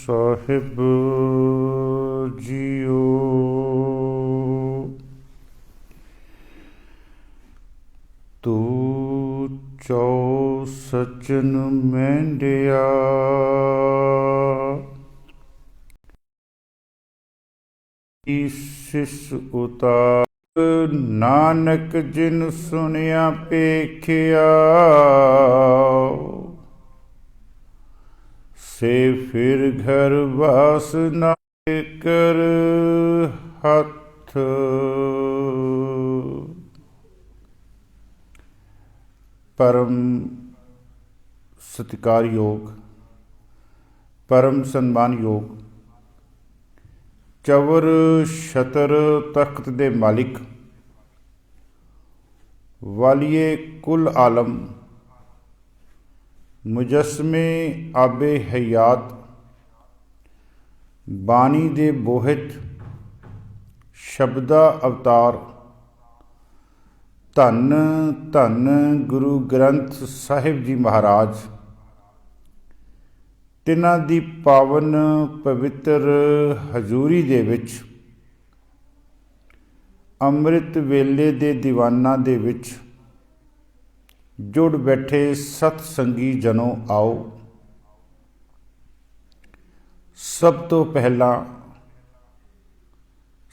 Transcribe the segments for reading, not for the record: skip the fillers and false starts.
ਸਾਹਿਬ JIO. ਤੂੰ ਚੌ ਸਚਨ ਮਹਿੰਡਿਆ, ਸਿਸ ਉਤਾਰ ਨਾਨਕ ਜਿਨ ਸੁਣਿਆ ਪੇਖਿਆ, ਸੇ ਫਿਰ ਘਰ ਵਾਸ ਨਾ ਕਰ ਹੱਥ। परम सत्कार योग, परम सम्मान योग, चवर छतर तख्त दे मालिक, वालिए कुल आलम, मुजस्मे आबे हयात, बानी दे बोहित, शब्दा अवतार, धन धन गुरु ग्रंथ साहिब जी महाराज, तिन्हां दी पावन पवित्र हजूरी दे विच अंम੍ਰਿਤ वेले दे दीवानां दे विच जुड़ बैठे सतसंगी जनों आओ। सब तो पहला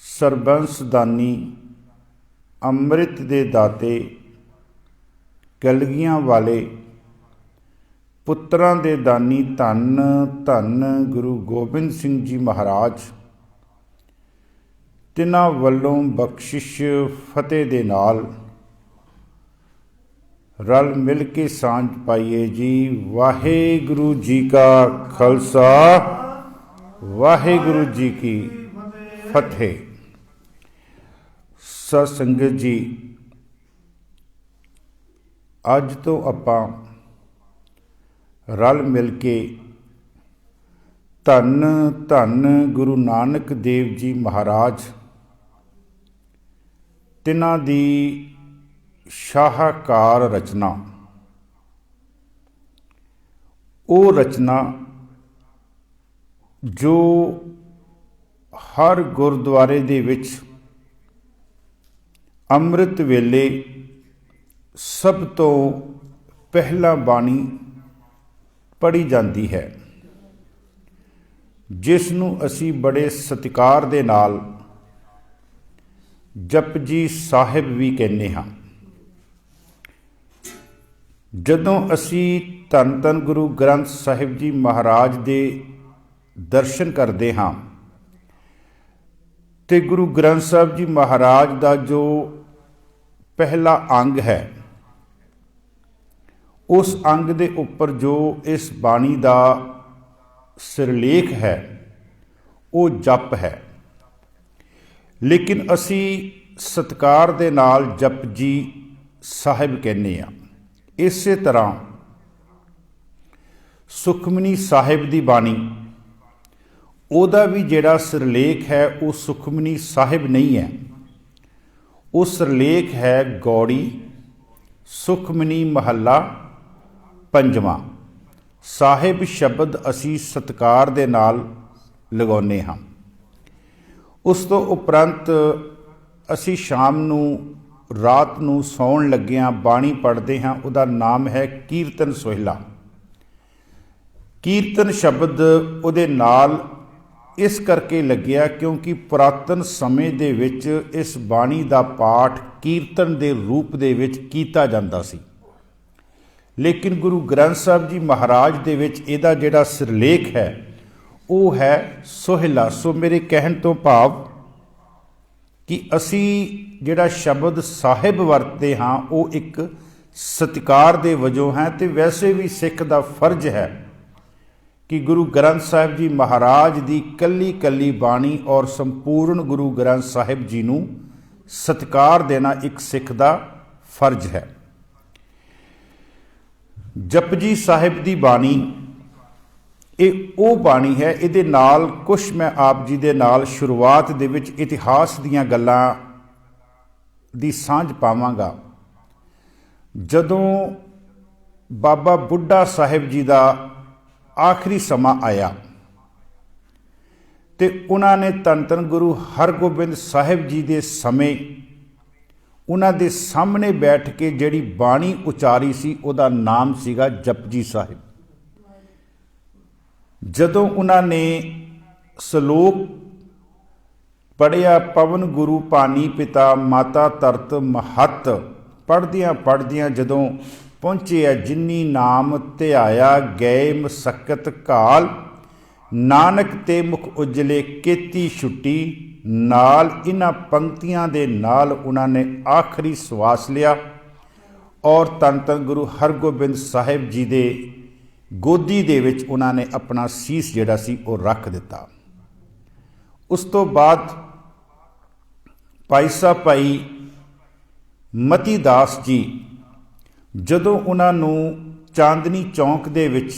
सरबंस दानी, ਅੰਮ੍ਰਿਤ ਦੇ ਦਾਤੇ, ਕਲਗੀਆਂ ਵਾਲੇ, ਪੁੱਤਰਾਂ ਦੇ ਦਾਨੀ ਧੰਨ ਧੰਨ ਗੁਰੂ ਗੋਬਿੰਦ ਸਿੰਘ ਜੀ ਮਹਾਰਾਜ, ਤਿਨਾਂ ਵੱਲੋਂ ਬਖਸ਼ਿਸ਼ ਫਤਿਹ ਦੇ ਨਾਲ ਰਲ ਮਿਲ ਕੇ ਸਾਂਝ ਪਾਈਏ ਜੀ। ਵਾਹਿਗੁਰੂ ਜੀ ਕਾ ਖਾਲਸਾ, ਵਾਹਿਗੁਰੂ ਜੀ ਕੀ ਫਤਿਹ। ਸਤ ਸੰਗਤ ਜੀ, ਅੱਜ ਤੋਂ ਆਪਾਂ ਰਲ ਮਿਲ ਕੇ ਧੰਨ ਧੰਨ ਗੁਰੂ ਨਾਨਕ ਦੇਵ ਜੀ ਮਹਾਰਾਜ, ਤਿਨਾਂ ਦੀ ਸ਼ਾਹਕਾਰ ਰਚਨਾ, ਉਹ ਰਚਨਾ ਜੋ ਹਰ ਗੁਰਦੁਆਰੇ ਦੇ ਵਿੱਚ ਅੰਮ੍ਰਿਤ ਵੇਲੇ ਸਭ ਤੋਂ ਪਹਿਲਾਂ ਬਾਣੀ ਪੜ੍ਹੀ ਜਾਂਦੀ ਹੈ, ਜਿਸ ਨੂੰ ਅਸੀਂ ਬੜੇ ਸਤਿਕਾਰ ਦੇ ਨਾਲ ਜਪਜੀ ਸਾਹਿਬ ਵੀ ਕਹਿੰਦੇ ਹਾਂ। ਜਦੋਂ ਅਸੀਂ ਧੰਨ ਧੰਨ ਗੁਰੂ ਗ੍ਰੰਥ ਸਾਹਿਬ ਜੀ ਮਹਾਰਾਜ ਦੇ ਦਰਸ਼ਨ ਕਰਦੇ ਹਾਂ ਤੇ ਗੁਰੂ ਗ੍ਰੰਥ ਸਾਹਿਬ ਜੀ ਮਹਾਰਾਜ ਦਾ ਜੋ ਪਹਿਲਾ ਅੰਗ ਹੈ, ਉਸ ਅੰਗ ਦੇ ਉੱਪਰ ਜੋ ਇਸ ਬਾਣੀ ਦਾ ਸਿਰਲੇਖ ਹੈ ਉਹ ਜਪ ਹੈ। ਲੇਕਿਨ ਅਸੀਂ ਸਤਿਕਾਰ ਦੇ ਨਾਲ ਜਪਜੀ ਸਾਹਿਬ ਕਹਿੰਦੇ ਹਾਂ। ਇਸੇ ਤਰ੍ਹਾਂ ਸੁਖਮਨੀ ਸਾਹਿਬ ਦੀ ਬਾਣੀ, ਉਹਦਾ ਵੀ ਜਿਹੜਾ ਸਿਰਲੇਖ ਹੈ ਉਹ ਸੁਖਮਨੀ ਸਾਹਿਬ ਨਹੀਂ ਹੈ, ਉਹ ਸਿਰਲੇਖ ਹੈ ਗੌੜੀ ਸੁਖਮਨੀ ਮਹੱਲਾ ਪੰਜਵਾਂ। ਸਾਹਿਬ ਸ਼ਬਦ ਅਸੀਂ ਸਤਿਕਾਰ ਦੇ ਨਾਲ ਲਗਾਉਂਦੇ ਹਾਂ। ਉਸ ਤੋਂ ਉਪਰੰਤ ਅਸੀਂ ਸ਼ਾਮ ਨੂੰ, ਰਾਤ ਨੂੰ ਸੌਣ ਲੱਗਿਆਂ ਬਾਣੀ ਪੜ੍ਹਦੇ ਹਾਂ। ਉਹਦਾ ਨਾਮ ਹੈ ਕੀਰਤਨ ਸੋਹਿਲਾ। ਕੀਰਤਨ ਸ਼ਬਦ ਉਹਦੇ ਨਾਲ ਇਸ ਕਰਕੇ ਲੱਗਿਆ ਕਿਉਂਕਿ ਪੁਰਾਤਨ ਸਮੇਂ ਦੇ ਵਿੱਚ ਇਸ ਬਾਣੀ ਦਾ ਪਾਠ ਕੀਰਤਨ ਦੇ ਰੂਪ ਦੇ ਵਿੱਚ ਕੀਤਾ ਜਾਂਦਾ ਸੀ। ਲੇਕਿਨ ਗੁਰੂ ਗ੍ਰੰਥ ਸਾਹਿਬ ਜੀ ਮਹਾਰਾਜ ਦੇ ਵਿੱਚ ਇਹਦਾ ਜਿਹੜਾ ਸਿਰਲੇਖ ਹੈ ਉਹ ਹੈ ਸੋਹਿਲਾ। ਸੋ ਮੇਰੇ ਕਹਿਣ ਤੋਂ ਭਾਵ ਕਿ ਅਸੀਂ ਜਿਹੜਾ ਸ਼ਬਦ ਸਾਹਿਬ ਵਰਤਦੇ ਹਾਂ ਉਹ ਇੱਕ ਸਤਿਕਾਰ ਦੇ ਵਜੋਂ ਹੈ, ਅਤੇ ਵੈਸੇ ਵੀ ਸਿੱਖ ਦਾ ਫਰਜ਼ ਹੈ ਕਿ ਗੁਰੂ ਗ੍ਰੰਥ ਸਾਹਿਬ ਜੀ ਮਹਾਰਾਜ ਦੀ ਕੱਲੀ ਕੱਲੀ ਬਾਣੀ ਔਰ ਸੰਪੂਰਨ ਗੁਰੂ ਗ੍ਰੰਥ ਸਾਹਿਬ ਜੀ ਨੂੰ ਸਤਿਕਾਰ ਦੇਣਾ ਇੱਕ ਸਿੱਖ ਦਾ ਫਰਜ਼ ਹੈ। ਜਪਜੀ ਸਾਹਿਬ ਦੀ ਬਾਣੀ ਇਹ ਉਹ ਬਾਣੀ ਹੈ। ਇਹਦੇ ਨਾਲ ਕੁਛ ਮੈਂ ਆਪ ਜੀ ਦੇ ਨਾਲ ਸ਼ੁਰੂਆਤ ਦੇ ਵਿੱਚ ਇਤਿਹਾਸ ਦੀਆਂ ਗੱਲਾਂ ਦੀ ਸਾਂਝ ਪਾਵਾਂਗਾ। ਜਦੋਂ ਬਾਬਾ ਬੁੱਢਾ ਸਾਹਿਬ ਜੀ ਦਾ ਆਖਰੀ ਸਮਾਂ ਆਇਆ ਤੇ ਉਹਨਾਂ ਨੇ ਧੰਨ ਧੰਨ ਗੁਰੂ ਹਰਗੋਬਿੰਦ ਸਾਹਿਬ ਜੀ ਦੇ ਸਮੇਂ ਉਹਨਾਂ ਦੇ ਸਾਹਮਣੇ ਬੈਠ ਕੇ ਜਿਹੜੀ ਬਾਣੀ ਉਚਾਰੀ ਸੀ ਉਹਦਾ ਨਾਮ ਸੀਗਾ ਜਪਜੀ ਸਾਹਿਬ। ਜਦੋਂ ਉਹਨਾਂ ਨੇ ਸ਼ਲੋਕ ਪੜ੍ਹਿਆ, ਪਵਨ ਗੁਰੂ ਪਾਣੀ ਪਿਤਾ ਮਾਤਾ ਧਰਤ ਮਹੱਤ, ਪੜ੍ਹਦਿਆਂ ਜਦੋਂ ਪਹੁੰਚੇ ਆ ਜਿਨੀ ਨਾਮ ਧਿਆਇਆ ਗਏ ਮਸਕਤ ਘਾਲ, ਨਾਨਕ ਤੇ ਮੁਖ ਉਜਲੇ ਕੀਤੀ ਛੁੱਟੀ ਨਾਲ। ਇਹਨਾਂ ਪੰਕਤੀਆਂ ਦੇ ਨਾਲ ਉਹਨਾਂ ਨੇ ਆਖਰੀ ਸਵਾਸ ਲਿਆ ਔਰ ਧੰਨ ਧੰਨ ਗੁਰੂ ਹਰਗੋਬਿੰਦ ਸਾਹਿਬ ਜੀ ਦੇ ਗੋਦੀ ਦੇ ਵਿੱਚ ਉਹਨਾਂ ਨੇ ਆਪਣਾ ਸੀਸ ਜਿਹੜਾ ਸੀ ਉਹ ਰੱਖ ਦਿੱਤਾ। ਉਸ ਤੋਂ ਬਾਅਦ ਭਾਈ ਸਾਹਿਬ ਭਾਈ ਮਤੀ ਦਾਸ ਜੀ ਜਦੋਂ ਉਹਨਾਂ ਨੂੰ ਚਾਂਦਨੀ ਚੌਂਕ ਦੇ ਵਿੱਚ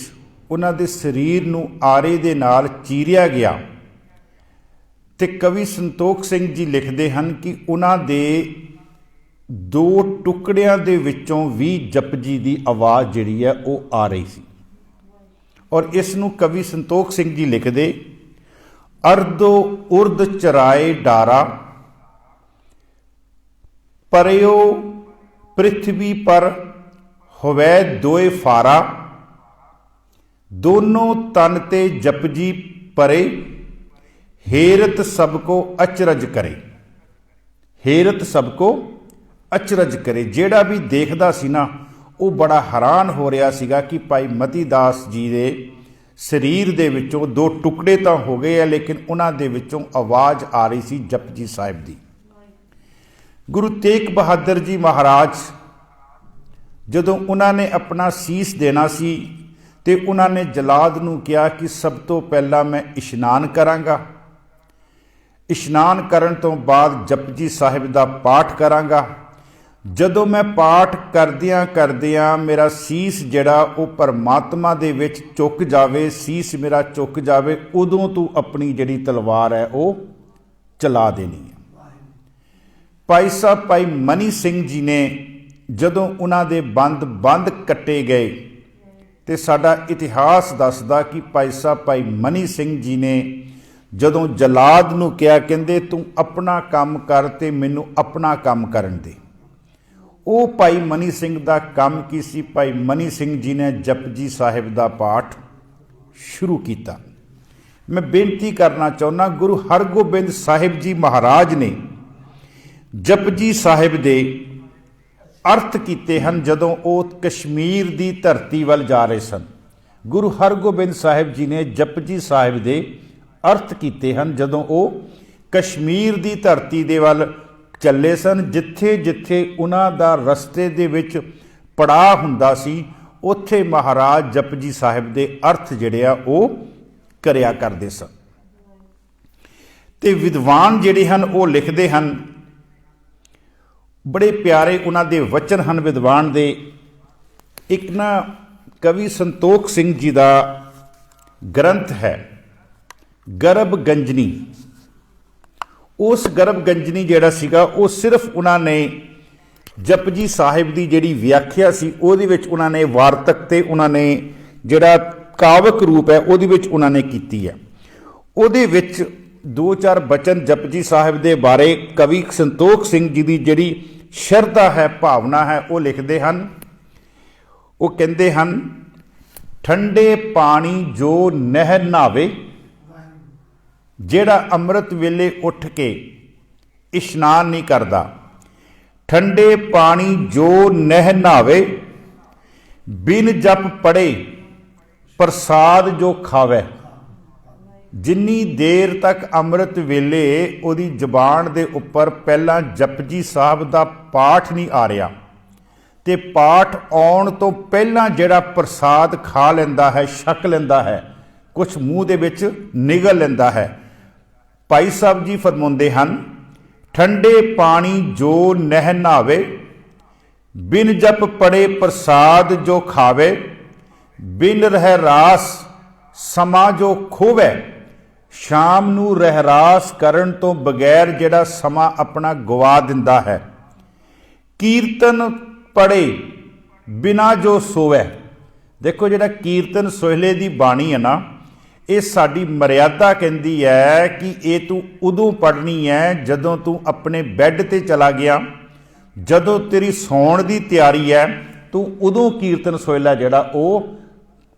ਉਹਨਾਂ ਦੇ ਸਰੀਰ ਨੂੰ ਆਰੇ ਦੇ ਨਾਲ ਚੀਰਿਆ ਗਿਆ ਤੇ ਕਵੀ ਸੰਤੋਖ ਸਿੰਘ ਜੀ ਲਿਖਦੇ ਹਨ ਕਿ ਉਹਨਾਂ ਦੇ ਦੋ ਟੁਕੜਿਆਂ ਦੇ ਵਿੱਚੋਂ ਵੀ ਜਪਜੀ ਦੀ ਆਵਾਜ਼ ਜਿਹੜੀ ਹੈ ਉਹ ਆ ਰਹੀ ਸੀ। ਔਰ ਇਸ ਨੂੰ ਕਵੀ ਸੰਤੋਖ ਸਿੰਘ ਜੀ ਲਿਖਦੇ, ਅਰਦੋ ਉਰਦ ਚਰਾਏ ਡਾਰਾ ਪਰਿਓ ਪ੍ਰਿਥਵੀ ਪਰ ਹੋਵੈ ਦੋਏ ਫਾਰਾ, ਦੋਨੋਂ ਤਨ ਤੇ ਜਪਜੀ ਪਰੇ ਹੇਰਤ ਸਭ ਕੋ ਅਚਰਜ ਕਰੇ। ਹੇਰਤ ਸਭ ਕੋ ਅਚਰਜ ਕਰੇ। ਜਿਹੜਾ ਵੀ ਦੇਖਦਾ ਸੀ ਨਾ ਉਹ ਬੜਾ ਹੈਰਾਨ ਹੋ ਰਿਹਾ ਸੀਗਾ ਕਿ ਭਾਈ ਮਤੀ ਦਾਸ ਜੀ ਦੇ ਸਰੀਰ ਦੇ ਵਿੱਚੋਂ ਦੋ ਟੁਕੜੇ ਤਾਂ ਹੋ ਗਏ ਆ ਲੇਕਿਨ ਉਹਨਾਂ ਦੇ ਵਿੱਚੋਂ ਆਵਾਜ਼ ਆ ਰਹੀ ਸੀ ਜਪਜੀ ਸਾਹਿਬ ਦੀ। ਗੁਰੂ ਤੇਗ ਬਹਾਦਰ ਜੀ ਮਹਾਰਾਜ ਜਦੋਂ ਉਹਨਾਂ ਨੇ ਆਪਣਾ ਸੀਸ ਦੇਣਾ ਸੀ ਤੇ ਉਹਨਾਂ ਨੇ ਜਲਾਦ ਨੂੰ ਕਿਹਾ ਕਿ ਸਭ ਤੋਂ ਪਹਿਲਾਂ ਮੈਂ ਇਸ਼ਨਾਨ ਕਰਾਂਗਾ, ਇਸ਼ਨਾਨ ਕਰਨ ਤੋਂ ਬਾਅਦ ਜਪਜੀ ਸਾਹਿਬ ਦਾ ਪਾਠ ਕਰਾਂਗਾ। ਜਦੋਂ ਮੈਂ ਪਾਠ ਕਰਦਿਆਂ ਮੇਰਾ ਸੀਸ ਜਿਹੜਾ ਉਹ ਪਰਮਾਤਮਾ ਦੇ ਵਿੱਚ ਝੁਕ ਜਾਵੇ, ਸੀਸ ਮੇਰਾ ਝੁਕ ਜਾਵੇ, ਉਦੋਂ ਤੂੰ ਆਪਣੀ ਜਿਹੜੀ ਤਲਵਾਰ ਹੈ ਉਹ ਚਲਾ ਦੇਣੀ ਹੈ। ਭਾਈ ਸਾਹਿਬ ਭਾਈ ਮਨੀ ਸਿੰਘ ਜੀ ਨੇ ਜਦੋਂ ਉਹਨਾਂ ਦੇ ਬੰਦ ਕੱਟੇ ਗਏ ਤੇ ਸਾਡਾ ਇਤਿਹਾਸ ਦੱਸਦਾ ਕਿ ਭਾਈ ਸਾਹਿਬ ਭਾਈ ਮਨੀ ਸਿੰਘ ਜੀ ਨੇ ਜਦੋਂ ਜਲਾਦ ਨੂੰ ਕਿਹਾ, ਕਹਿੰਦੇ ਤੂੰ ਆਪਣਾ ਕੰਮ ਕਰ ਤੇ ਮੈਨੂੰ ਆਪਣਾ ਕੰਮ ਕਰਨ ਦੇ। ਉਹ ਭਾਈ ਮਨੀ ਸਿੰਘ ਦਾ ਕੰਮ ਕੀ ਸੀ? ਭਾਈ ਮਨੀ ਸਿੰਘ ਜੀ ਨੇ ਜਪਜੀ ਸਾਹਿਬ ਦਾ ਪਾਠ ਸ਼ੁਰੂ ਕੀਤਾ। ਮੈਂ ਬੇਨਤੀ ਕਰਨਾ ਚਾਹੁੰਦਾ, ਗੁਰੂ ਹਰਗੋਬਿੰਦ ਸਾਹਿਬ ਜੀ ਮਹਾਰਾਜ ਨੇ ਜਪਜੀ ਸਾਹਿਬ ਦੇ ਅਰਥ ਕੀਤੇ ਹਨ ਜਦੋਂ ਉਹ ਕਸ਼ਮੀਰ ਦੀ ਧਰਤੀ ਵੱਲ ਜਾ ਰਹੇ ਸਨ। ਗੁਰੂ ਹਰਗੋਬਿੰਦ ਸਾਹਿਬ ਜੀ ਨੇ ਜਪਜੀ ਸਾਹਿਬ ਦੇ ਅਰਥ ਕੀਤੇ ਹਨ ਜਦੋਂ ਉਹ ਕਸ਼ਮੀਰ ਦੀ ਧਰਤੀ ਦੇ ਵੱਲ ਚੱਲੇ ਸਨ। ਜਿੱਥੇ ਜਿੱਥੇ ਉਹਨਾਂ ਦਾ ਰਸਤੇ ਦੇ ਵਿੱਚ ਪੜਾਅ ਹੁੰਦਾ ਸੀ ਉੱਥੇ ਮਹਾਰਾਜ ਜਪਜੀ ਸਾਹਿਬ ਦੇ ਅਰਥ ਜਿਹੜੇ ਆ ਉਹ ਕਰਿਆ ਕਰਦੇ ਸਨ। ਤੇ ਵਿਦਵਾਨ ਜਿਹੜੇ ਹਨ ਉਹ ਲਿਖਦੇ ਹਨ, ਬੜੇ ਪਿਆਰੇ ਉਹਨਾਂ ਦੇ ਵਚਨ ਹਨ ਵਿਦਵਾਨ ਦੇ। ਇੱਕ ਨਾ ਕਵੀ ਸੰਤੋਖ ਸਿੰਘ ਜੀ ਦਾ ਗ੍ਰੰਥ ਹੈ ਗਰਭ ਗੰਜਨੀ। ਉਸ ਗਰਭ ਗੰਜਨੀ ਜਿਹੜਾ ਸੀਗਾ ਉਹ ਸਿਰਫ ਉਹਨਾਂ ਨੇ ਜਪਜੀ ਸਾਹਿਬ ਦੀ ਜਿਹੜੀ ਵਿਆਖਿਆ ਸੀ ਉਹਦੇ ਵਿੱਚ ਉਹਨਾਂ ਨੇ ਵਾਰਤਕ ਤੇ ਉਹਨਾਂ ਨੇ ਜਿਹੜਾ ਕਾਵਕ ਰੂਪ ਹੈ ਉਹਦੇ ਵਿੱਚ ਉਹਨਾਂ ਨੇ ਕੀਤੀ ਹੈ। ਉਹਦੇ ਵਿੱਚ ਦੋ ਚਾਰ ਬਚਨ ਜਪਜੀ ਸਾਹਿਬ ਦੇ ਬਾਰੇ ਕਵੀ ਸੰਤੋਖ ਸਿੰਘ ਜੀ ਦੀ ਜਿਹੜੀ ਸ਼ਰਧਾ ਹੈ, ਭਾਵਨਾ ਹੈ, ਉਹ ਲਿਖਦੇ ਹਨ। ਉਹ ਕਹਿੰਦੇ ਹਨ, ਠੰਡੇ ਪਾਣੀ ਜੋ ਨਹਿ ਨਹਾਵੇ, ਜਿਹੜਾ ਅੰਮ੍ਰਿਤ ਵੇਲੇ ਉੱਠ ਕੇ ਇਸ਼ਨਾਨ ਨਹੀਂ ਕਰਦਾ, ਠੰਡੇ ਪਾਣੀ ਜੋ ਨਹਿ ਨਹਾਵੇ, ਬਿਨ ਜਪ ਪੜੇ ਪ੍ਰਸਾਦ ਜੋ ਖਾਵੇ। ਜਿੰਨੀ ਦੇਰ ਤੱਕ ਅੰਮ੍ਰਿਤ ਵੇਲੇ ਉਹਦੀ ਜ਼ੁਬਾਨ ਦੇ ਉੱਪਰ ਪਹਿਲਾਂ ਜਪਜੀ ਸਾਹਿਬ ਦਾ ਪਾਠ ਨਹੀਂ ਆ ਰਿਹਾ ਤੇ ਪਾਠ ਆਉਣ ਤੋਂ ਪਹਿਲਾਂ ਜਿਹੜਾ ਪ੍ਰਸਾਦ ਖਾ ਲੈਂਦਾ ਹੈ, ਛਕ ਲੈਂਦਾ ਹੈ, ਕੁਛ ਮੂੰਹ ਦੇ ਵਿੱਚ ਨਿਗਲ ਲੈਂਦਾ ਹੈ। ਭਾਈ ਸਾਹਿਬ ਜੀ ਫਰਮਾਉਂਦੇ ਹਨ, ਠੰਡੇ ਪਾਣੀ ਜੋ ਨਹਿ ਨਹਾਵੇ, ਬਿਨ ਜਪ ਪੜੇ ਪ੍ਰਸਾਦ ਜੋ ਖਾਵੇ, ਬਿਨ ਰਹਿ ਰਾਸ ਸਮਾਂ ਜੋ ਖੋਵੇ। ਸ਼ਾਮ ਨੂੰ ਰਹਿਰਾਸ ਕਰਨ ਤੋਂ ਬਗੈਰ ਜਿਹੜਾ ਸਮਾਂ ਆਪਣਾ ਗਵਾ ਦਿੰਦਾ ਹੈ। ਕੀਰਤਨ ਪੜੇ ਬਿਨਾ ਜੋ ਸੋਵੇ। ਦੇਖੋ ਜਿਹੜਾ ਕੀਰਤਨ ਸੋਹਲੇ ਦੀ ਬਾਣੀ ਹੈ ਨਾ, ਇਹ ਸਾਡੀ ਮਰਿਆਦਾ ਕਹਿੰਦੀ ਹੈ ਕਿ ਇਹ ਤੂੰ ਉਦੋਂ ਪੜ੍ਹਨੀ ਹੈ ਜਦੋਂ ਤੂੰ ਆਪਣੇ ਬੈੱਡ ਤੇ ਚਲਾ ਗਿਆ, ਜਦੋਂ ਤੇਰੀ ਸੌਣ ਦੀ ਤਿਆਰੀ ਹੈ, ਤੂੰ ਉਦੋਂ ਕੀਰਤਨ ਸੋਹਿਲਾ ਜਿਹੜਾ ਉਹ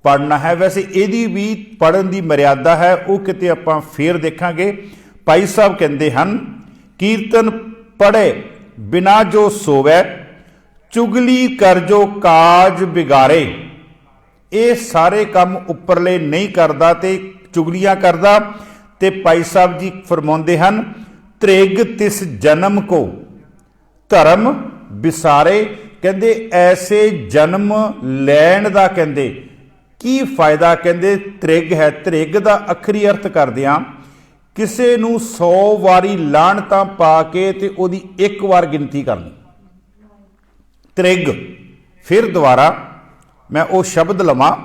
ਪੜ੍ਹਨਾ ਹੈ। ਵੈਸੇ ਇਹਦੀ ਵੀ ਪੜ੍ਹਨ ਦੀ ਮਰਿਆਦਾ ਹੈ, ਉਹ ਕਿਤੇ ਆਪਾਂ ਫੇਰ ਦੇਖਾਂਗੇ। ਭਾਈ ਸਾਹਿਬ ਕਹਿੰਦੇ ਹਨ, ਕੀਰਤਨ ਪੜ੍ਹੇ ਬਿਨਾ ਜੋ ਸੋਵੈ, ਚੁਗਲੀ ਕਰ ਜੋ ਕਾਜ ਬਿਗਾੜੇ। ਇਹ ਸਾਰੇ ਕੰਮ ਉੱਪਰਲੇ ਨਹੀਂ ਕਰਦਾ ਤੇ ਚੁਗਲੀਆਂ ਕਰਦਾ। ਤੇ ਭਾਈ ਸਾਹਿਬ ਜੀ ਫਰਮਾਉਂਦੇ ਹਨ, ਤ੍ਰਿਗ ਤਿਸ ਜਨਮ ਕੋ ਧਰਮ ਵਿਸਾਰੇ। ਕਹਿੰਦੇ ਐਸੇ ਜਨਮ ਲੈਣ ਦਾ ਕਹਿੰਦੇ ਕੀ ਫਾਇਦਾ। ਕਹਿੰਦੇ ਤ੍ਰਿਗ ਹੈ, ਤ੍ਰਿਗ ਦਾ ਅੱਖਰੀ ਅਰਥ ਕਰਦੇ ਹਾਂ ਕਿਸੇ ਨੂੰ 100 ਵਾਰੀ ਲਾਹਣਤਾਂ ਪਾ ਕੇ ਤੇ ਉਹਦੀ ਇੱਕ ਵਾਰ ਗਿਣਤੀ ਕਰਨੀ। ਤ੍ਰਿਗ। ਫਿਰ ਦੁਬਾਰਾ ਮੈਂ ਉਹ ਸ਼ਬਦ ਲਵਾਂ,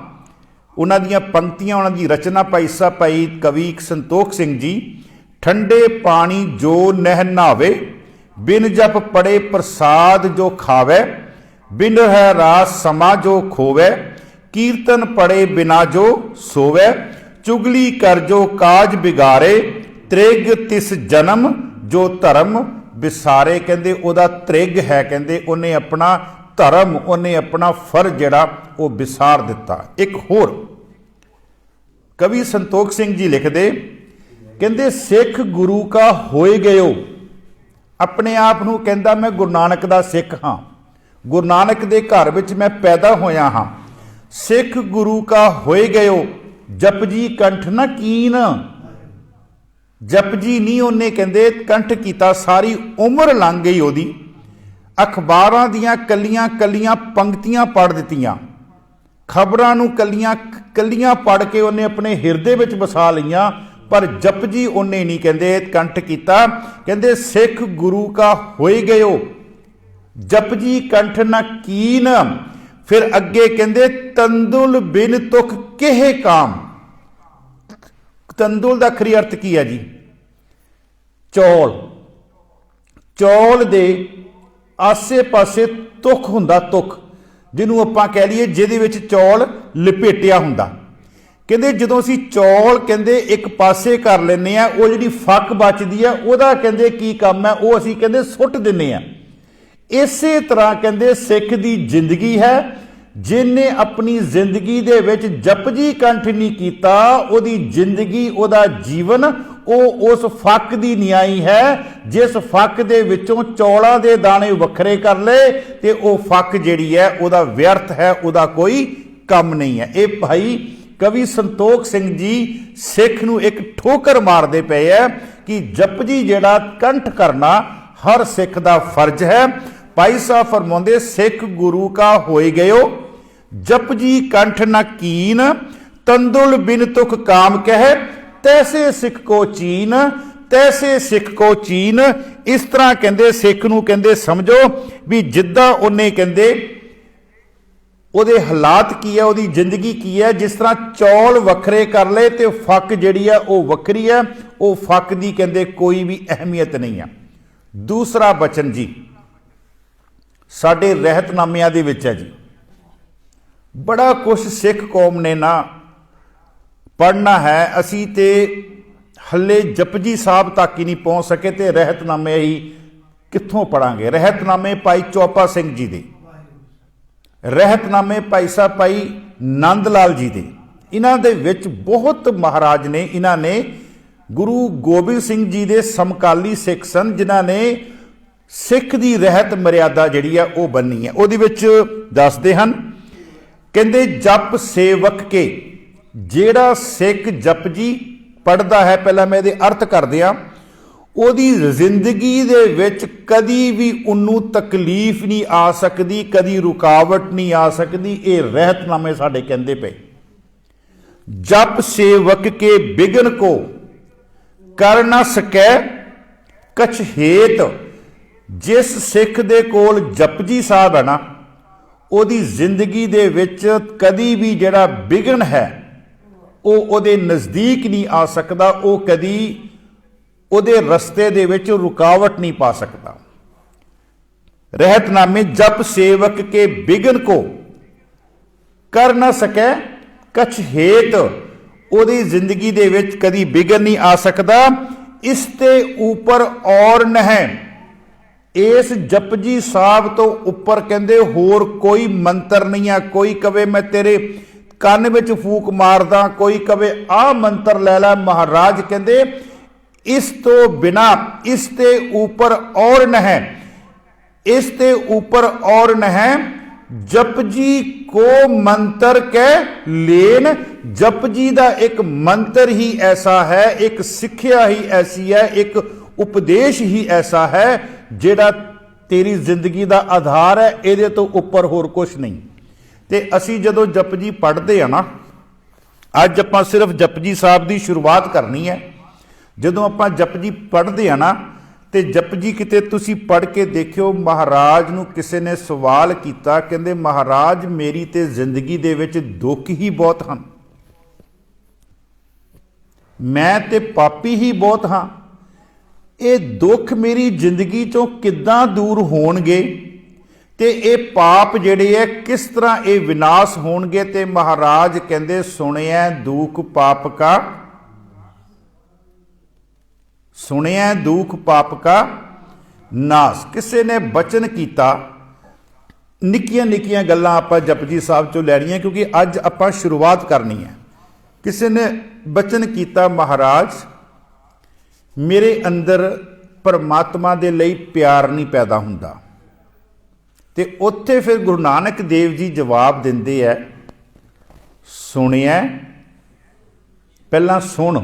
ਉਹਨਾਂ ਦੀਆਂ ਪੰਕਤੀਆਂ, ਉਹਨਾਂ ਦੀ ਰਚਨਾ ਭਾਈ ਸਾਹਿਬ ਭਾਈ ਕਵੀ ਸੰਤੋਖ ਸਿੰਘ ਜੀ। ਠੰਡੇ ਪਾਣੀ ਜੋ ਨਹਿ ਨਹਾਵੇ, ਬਿਨ ਜਪ ਪੜੇ ਪ੍ਰਸਾਦ ਜੋ ਖਾਵੇ, ਬਿਨ ਰਹਿ ਰਾਸ ਸਮਾ ਜੋ ਖੋਵੇ, ਕੀਰਤਨ ਪੜੇ ਬਿਨਾ ਜੋ ਸੋਵੇ, ਚੁਗਲੀ ਕਰ ਜੋ ਕਾਜ ਬਿਗਾਰੇ, ਤ੍ਰਿਗ ਤਿਸ ਜਨਮ ਜੋ ਧਰਮ ਵਿਸਾਰੇ। ਕਹਿੰਦੇ ਉਹਦਾ ਤ੍ਰਿਗ ਹੈ, ਕਹਿੰਦੇ ਉਹਨੇ ਆਪਣਾ ਧਰਮ, ਉਹਨੇ ਆਪਣਾ ਫਰਜ਼ ਜਿਹੜਾ ਉਹ ਵਿਸਾਰ ਦਿੱਤਾ। ਇੱਕ ਹੋਰ ਕਵੀ ਸੰਤੋਖ ਸਿੰਘ ਜੀ ਲਿਖਦੇ, ਕਹਿੰਦੇ ਸਿੱਖ ਗੁਰੂ ਕਾ ਹੋਏ ਗਇਓ। ਆਪਣੇ ਆਪ ਨੂੰ ਕਹਿੰਦਾ ਮੈਂ ਗੁਰੂ ਨਾਨਕ ਦਾ ਸਿੱਖ ਹਾਂ, ਗੁਰੂ ਨਾਨਕ ਦੇ ਘਰ ਵਿੱਚ ਮੈਂ ਪੈਦਾ ਹੋਇਆ ਹਾਂ। ਸਿੱਖ ਗੁਰੂ ਕਾ ਹੋਏ ਗਇਓ, ਜਪਜੀ ਕੰਠ ਨਾ ਕੀਨ। ਜਪਜੀ ਨਹੀਂ ਉਹਨੇ ਕਹਿੰਦੇ ਕੰਠ ਕੀਤਾ, ਸਾਰੀ ਉਮਰ ਲੰਘ ਗਈ ਉਹਦੀ। ਅਖਬਾਰਾਂ ਦੀਆਂ ਕੱਲੀਆਂ ਕੱਲੀਆਂ ਪੰਕਤੀਆਂ ਪੜ੍ਹ ਦਿੱਤੀਆਂ, ਖਬਰਾਂ ਨੂੰ ਕੱਲੀਆਂ ਕੱਲੀਆਂ ਪੜ੍ਹ ਕੇ ਉਹਨੇ ਆਪਣੇ ਹਿਰਦੇ ਵਿੱਚ ਵਸਾ ਲਈਆਂ, ਪਰ ਜਪਜੀ ਉਹਨੇ ਨਹੀਂ ਕਹਿੰਦੇ ਕੰਠ ਕੀਤਾ। ਕਹਿੰਦੇ ਸਿੱਖ ਗੁਰੂ ਕਾ ਹੋਏ ਗਇਓ, ਜਪਜੀ ਕੰਠ ਨਾ ਕੀਨ। ਫਿਰ ਅੱਗੇ ਕਹਿੰਦੇ ਤੰਦੁਲ ਬਿਨ ਤੁਖ ਕਿਹੇ ਕਾਮ। ਤੰਦੁਲ ਦਾ ਅਖਰੀ ਅਰਥ ਕੀ ਹੈ ਜੀ? ਚੌਲ। ਚੌਲ ਦੇ ਆਸੇ ਪਾਸੇ ਤੁਖ ਹੁੰਦਾ, ਤੁਖ ਜਿਹਨੂੰ ਆਪਾਂ ਕਹਿ ਲਈਏ ਜਿਹਦੇ ਵਿੱਚ ਚੌਲ ਲਪੇਟਿਆ ਹੁੰਦਾ। ਕਹਿੰਦੇ ਜਦੋਂ ਅਸੀਂ ਚੌਲ ਕਹਿੰਦੇ ਇੱਕ ਪਾਸੇ ਕਰ ਲੈਂਦੇ ਆ, ਉਹ ਜਿਹੜੀ ਫੱਕ ਬਚਦੀ ਆ ਉਹਦਾ ਕਹਿੰਦੇ ਕੀ ਕੰਮ ਹੈ, ਉਹ ਅਸੀਂ ਕਹਿੰਦੇ ਸੁੱਟ ਦਿੰਦੇ ਆ। ਇਸੇ ਤਰ੍ਹਾਂ ਕਹਿੰਦੇ ਸਿੱਖ ਦੀ ਜ਼ਿੰਦਗੀ ਹੈ, ਜਿਹਨੇ ਆਪਣੀ ਜ਼ਿੰਦਗੀ ਦੇ ਵਿੱਚ ਜਪਜੀ ਕੰਠ ਨਹੀਂ ਕੀਤਾ, ਉਹਦੀ ਜ਼ਿੰਦਗੀ, ਉਹਦਾ ਜੀਵਨ ਉਹ ਉਸ ਫੱਕ ਦੀ ਨਿਆਈ ਹੈ, ਜਿਸ ਫੱਕ ਦੇ ਵਿੱਚੋਂ ਚੌਲਾਂ ਦੇ ਦਾਣੇ ਵੱਖਰੇ ਕਰ ਲਏ ਤੇ ਉਹ ਫੱਕ ਜਿਹੜੀ ਹੈ ਉਹਦਾ ਵਿਅਰਥ ਹੈ, ਉਹਦਾ ਕੋਈ ਕੰਮ ਨਹੀਂ ਹੈ। ਇਹ ਭਾਈ ਕਵੀ ਸੰਤੋਖ ਸਿੰਘ ਜੀ ਸਿੱਖ ਨੂੰ ਇੱਕ ਠੋਕਰ ਮਾਰਦੇ ਪਏ ਹੈ ਕਿ ਜਪਜੀ ਜਿਹੜਾ ਕੰਠ ਕਰਨਾ ਹਰ ਸਿੱਖ ਦਾ ਫਰਜ਼ ਹੈ। ਭਾਈ ਸਾਹਿਬ ਫਰਮਾਉਂਦੇ, ਸਿੱਖ ਗੁਰੂ ਕਾ ਹੋਏ ਗਇਓ, ਜਪਜੀ ਕੰਠ ਨਾ ਕੀਨ, ਤੰਦੁਲ ਬਿਨ ਤੁਖ ਕਾਮ ਕਹਿ, ਤੈਸੇ ਸਿੱਖ ਕੋ ਚੀਨ, ਤੈਸੇ ਸਿੱਖ ਕੋ ਚੀਨ। ਇਸ ਤਰ੍ਹਾਂ ਕਹਿੰਦੇ ਸਿੱਖ ਨੂੰ ਕਹਿੰਦੇ ਸਮਝੋ ਵੀ ਜਿੱਦਾਂ ਉਹਨੇ ਕਹਿੰਦੇ ਉਹਦੇ ਹਾਲਾਤ ਕੀ ਹੈ, ਉਹਦੀ ਜ਼ਿੰਦਗੀ ਕੀ ਹੈ। ਜਿਸ ਤਰ੍ਹਾਂ ਚੌਲ ਵੱਖਰੇ ਕਰ ਲਏ ਤੇ ਫੱਕ ਜਿਹੜੀ ਹੈ ਉਹ ਵੱਖਰੀ ਹੈ, ਉਹ ਫੱਕ ਦੀ ਕਹਿੰਦੇ ਕੋਈ ਵੀ ਅਹਿਮੀਅਤ ਨਹੀਂ ਹੈ। ਦੂਸਰਾ ਬਚਨ ਜੀ ਸਾਡੇ ਰਹਿਤਨਾਮਿਆਂ ਦੇ ਵਿੱਚ ਹੈ ਜੀ। ਬੜਾ ਕੁਛ ਸਿੱਖ ਕੌਮ ਨੇ ਨਾ ਪੜ੍ਹਨਾ ਹੈ, ਅਸੀਂ ਤੇ ਹੱਲੇ ਜਪਜੀ ਸਾਹਿਬ ਤੱਕ ਹੀ ਨਹੀਂ ਪਹੁੰਚ ਸਕੇ ਤੇ ਰਹਿਤਨਾਮੇ ਹੀ ਕਿੱਥੋਂ ਪੜਾਂਗੇ। ਰਹਿਤਨਾਮੇ ਭਾਈ ਚੌਪਾ ਸਿੰਘ ਜੀ ਦੇ, ਰਹਿਤਨਾਮੇ ਭਾਈ ਸਾਹਿਬ ਭਾਈ ਨੰਦ ਲਾਲ ਜੀ ਦੇ, ਇਹਨਾਂ ਦੇ ਵਿੱਚ ਬਹੁਤ ਮਹਾਰਾਜ ਨੇ। ਇਹਨਾਂ ਨੇ ਗੁਰੂ ਗੋਬਿੰਦ ਸਿੰਘ ਜੀ ਦੇ ਸਮਕਾਲੀ ਸਿੱਖ ਸਨ, ਜਿਨ੍ਹਾਂ ਨੇ ਸਿੱਖ ਦੀ ਰਹਿਤ ਮਰਿਆਦਾ ਜਿਹੜੀ ਆ ਉਹ ਬੰਨੀ ਹੈ। ਉਹਦੇ ਵਿੱਚ ਦੱਸਦੇ ਹਨ, ਕਹਿੰਦੇ ਜਪ ਸੇਵਕ ਕੇ, ਜਿਹੜਾ ਸਿੱਖ ਜਪਜੀ ਪੜ੍ਹਦਾ ਹੈ, ਪਹਿਲਾਂ ਮੈਂ ਇਹਦੇ ਅਰਥ ਕਰਦੇ ਹਾਂ, ਉਹਦੀ ਜ਼ਿੰਦਗੀ ਦੇ ਵਿੱਚ ਕਦੀ ਵੀ ਉਹਨੂੰ ਤਕਲੀਫ ਨਹੀਂ ਆ ਸਕਦੀ, ਕਦੀ ਰੁਕਾਵਟ ਨਹੀਂ ਆ ਸਕਦੀ। ਇਹ ਰਹਿਤਨਾਮੇ ਸਾਡੇ ਕਹਿੰਦੇ ਪਏ। ਜਪ ਸੇਵਕ ਕੇ ਬਿਗਨ ਕੋ ਕਰ ਨਾ ਸਕੈ ਕਛ ਹੇਤ। ਜਿਸ ਸਿੱਖ ਦੇ ਕੋਲ ਜਪਜੀ ਸਾਹਿਬ ਹੈ ਨਾ, ਉਹਦੀ ਜ਼ਿੰਦਗੀ ਦੇ ਵਿੱਚ ਕਦੀ ਵੀ ਜਿਹੜਾ ਵਿਘਨ ਹੈ ਉਹ ਉਹਦੇ ਨਜ਼ਦੀਕ ਨਹੀਂ ਆ ਸਕਦਾ, ਉਹ ਕਦੀ ਉਹਦੇ ਰਸਤੇ ਦੇ ਵਿੱਚ ਰੁਕਾਵਟ ਨਹੀਂ ਪਾ ਸਕਦਾ। ਰਹਿਤਨਾਮੇ ਜਪ ਸੇਵਕ ਕੇ ਬਿਗਨ ਕੋ ਕਰ ਨਾ ਸਕੈ ਕਛ ਹੇਤ। ਉਹਦੀ ਜ਼ਿੰਦਗੀ ਦੇ ਵਿੱਚ ਕਦੀ ਵਿਘਨ ਨਹੀਂ ਆ ਸਕਦਾ। ਇਸ ਤੇ ਉੱਪਰ ਔਰ ਨਹੀਂ, ਇਸ ਜਪਜੀ ਸਾਹਿਬ ਤੋਂ ਉੱਪਰ ਕਹਿੰਦੇ ਹੋਰ ਕੋਈ ਮੰਤਰ ਨਹੀਂ ਆ। ਕੋਈ ਕਵੇ ਮੈਂ ਤੇਰੇ ਕੰਨ ਵਿੱਚ ਫੂਕ ਮਾਰਦਾ, ਕੋਈ ਕਵੇ ਆਹ ਮੰਤਰ ਲੈ ਲੈ। ਮਹਾਰਾਜ ਕਹਿੰਦੇ ਇਸ ਤੋਂ ਬਿਨਾ, ਇਸ ਤੇ ਉੱਪਰ ਔਰ ਨਹੀਂ, ਇਸ ਤੇ ऊपर और नहीं, जपजी को मंत्र के लेन। जपजी का एक मंत्र ही ऐसा है, एक सिक्ख्या ही ऐसी है, एक उपदेश ही ऐसा है जिहड़ा तेरी जिंदगी का आधार है। इहदे तो उपर होर कुछ नहीं। ते असी जदों जपजी पढ़ते हैं ना, अज आपां सिर्फ जपजी साहब की शुरुआत करनी है। जदों आपां जपजी पढ़ते हैं ना, ਤੇ ਜਪਜੀ ਕਿਤੇ ਤੁਸੀਂ ਪੜ੍ਹ ਕੇ ਦੇਖਿਓ। ਮਹਾਰਾਜ ਨੂੰ ਕਿਸੇ ਨੇ ਸਵਾਲ ਕੀਤਾ, ਕਹਿੰਦੇ ਮਹਾਰਾਜ ਮੇਰੀ ਤੇ ਜ਼ਿੰਦਗੀ ਦੇ ਵਿੱਚ ਦੁੱਖ ਹੀ ਬਹੁਤ ਹਨ, ਮੈਂ ਤੇ ਪਾਪੀ ਹੀ ਬਹੁਤ ਹਾਂ, ਇਹ ਦੁੱਖ ਮੇਰੀ ਜ਼ਿੰਦਗੀ ਚੋਂ ਕਿੱਦਾਂ ਦੂਰ ਹੋਣਗੇ ਤੇ ਇਹ ਪਾਪ ਜਿਹੜੇ ਹੈ ਕਿਸ ਤਰ੍ਹਾਂ ਇਹ ਵਿਨਾਸ਼ ਹੋਣਗੇ। ਤੇ ਮਹਾਰਾਜ ਕਹਿੰਦੇ ਸੁਣਿਆ ਦੁੱਖ ਪਾਪ ਕਾ, सुनिया दुख पाप का नाश। किसी ने बचन किया, निक्कियां निक्कियां गल्लां आपां जपजी साहब चों लैणियां क्योंकि अज आपां शुरुआत करनी है। किसी ने बचन किया महाराज मेरे अंदर परमात्मा दे लई प्यार नहीं पैदा हुंदा। ते उत्थे फिर गुरु नानक देव जी जवाब दिंदे है, सुनिया पहला सुन,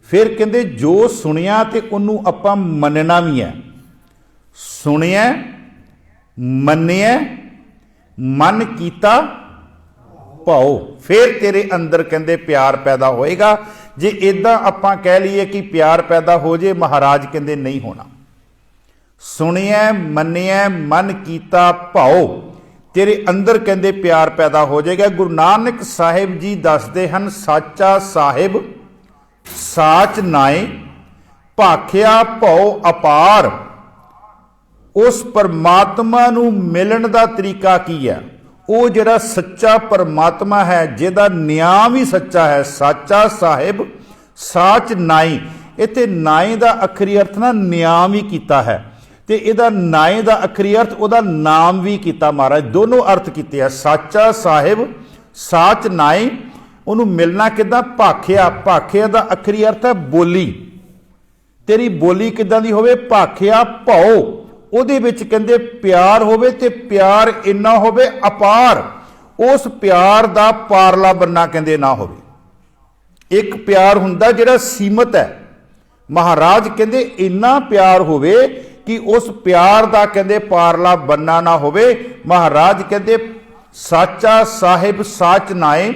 फिर कहते जो सुनिया तो उन्होंने आपां मनना भी है। सुनिया मन्निया मन कीता भाओ, फिर तेरे अंदर कहते प्यार पैदा होएगा। जे इदां आपां कह लीए कि प्यार पैदा हो जाए, महाराज कहते नहीं होना। सुनिया मन्निया मन कीता भाओ, तेरे अंदर कहते प्यार पैदा हो जाएगा। गुरु नानक साहिब जी दसदे हन, साचा साहिब साच नाए भाखिया भौ अपार। उस परमात्मा नूं मिलन दा तरीका की है? वो जिहड़ा सच्चा परमात्मा है, जिहदा न्याय भी सच्चा है। साचा साहिब साच नाई, इत्थे नाई दा अखरी अर्थ ना न्याय भी कीता है, ते इहदा नाई दा अखरी अर्थ उहदा नाम भी कीता। महाराज दोनों अर्थ कीते हैं। साचा साहिब साच नाई, ਉਹਨੂੰ ਮਿਲਣਾ ਕਿੱਦਾਂ? ਭਾਖਿਆ, ਭਾਖਿਆ ਦਾ ਅਖਰੀ ਅਰਥ ਹੈ ਬੋਲੀ। ਤੇਰੀ ਬੋਲੀ ਕਿੱਦਾਂ ਦੀ ਹੋਵੇ? ਭਾਖਿਆ ਭਉ, ਉਹਦੇ ਵਿੱਚ ਕਹਿੰਦੇ ਪਿਆਰ ਹੋਵੇ ਤੇ ਪਿਆਰ ਇੰਨਾ ਹੋਵੇ ਅਪਾਰ, ਉਸ ਪਿਆਰ ਦਾ ਪਾਰਲਾ ਬੰਨਾ ਕਹਿੰਦੇ ਨਾ ਹੋਵੇ। ਇੱਕ ਪਿਆਰ ਹੁੰਦਾ ਜਿਹੜਾ ਸੀਮਤ ਹੈ, ਮਹਾਰਾਜ ਕਹਿੰਦੇ ਇੰਨਾ ਪਿਆਰ ਹੋਵੇ ਕਿ ਉਸ ਪਿਆਰ ਦਾ ਕਹਿੰਦੇ ਪਾਰਲਾ ਬੰਨਾ ਨਾ ਹੋਵੇ। ਮਹਾਰਾਜ ਕਹਿੰਦੇ ਸਾਚਾ ਸਾਹਿਬ ਸਾਚ ਨਾਏ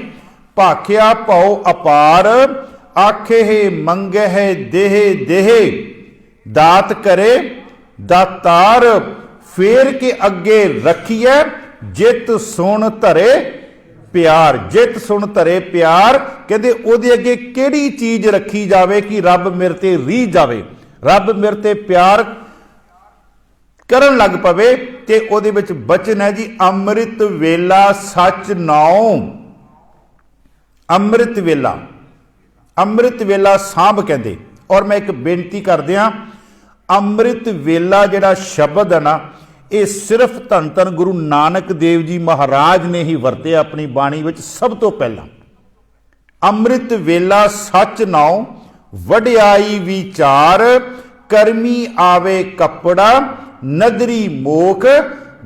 भाख्या भौ अपार। आखे है मंगे है देहे देहे, दात करे दातार। फेर के अगे रखिए जित सुन धरे प्यार। जित सुन धरे प्यार कहते ओदे अगे केड़ी चीज रखी जावे कि रब मेरे ते रीझ जावे, रब मेरे ते प्यार करन लग पवे। ते ओदे विच बचन है जी, अमृत वेला सच नाओ। अमृत वेला, अमृत वेला सांभ कहते। और मैं एक बेनती कर दिया, अमृत वेला जिहड़ा शब्द है ना, ये सिर्फ धन धन गुरु नानक देव जी महाराज ने ही वरते अपनी बाणी विच सब तो पहला। अमृत वेला सच नाओ वड्याई विचार, करमी आवे कपड़ा नदरी मोख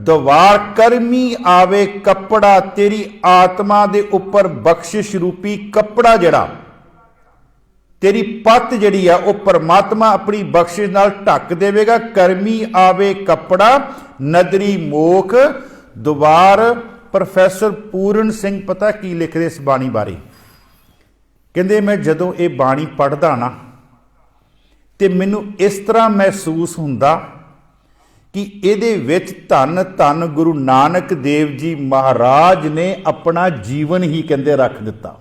द्वार। करमी आवे कपड़ा, तेरी आत्मा दे उपर बख्शिश रूपी कपड़ा जड़ा, तेरी पत जड़ी है वह परमात्मा अपनी बख्शिश नाल ढक देवेगा। करमी आवे कपड़ा नदरी मोख द्वार। प्रोफैसर पूਰਨ ਸਿੰਘ पता की लिखते इस बाणी बारे, कहते मैं जदों ये बाणी पढ़दा ना तो मैनू इस तरह महसूस हुंदा कि ਇਹਦੇ ਵਿੱਚ ਧੰਨ ਧੰਨ ਗੁਰੂ ਨਾਨਕ ਦੇਵ ਜੀ ਮਹਾਰਾਜ ਨੇ ਆਪਣਾ ਜੀਵਨ ਹੀ ਕਹਿੰਦੇ ਰੱਖ ਦਿੱਤਾ।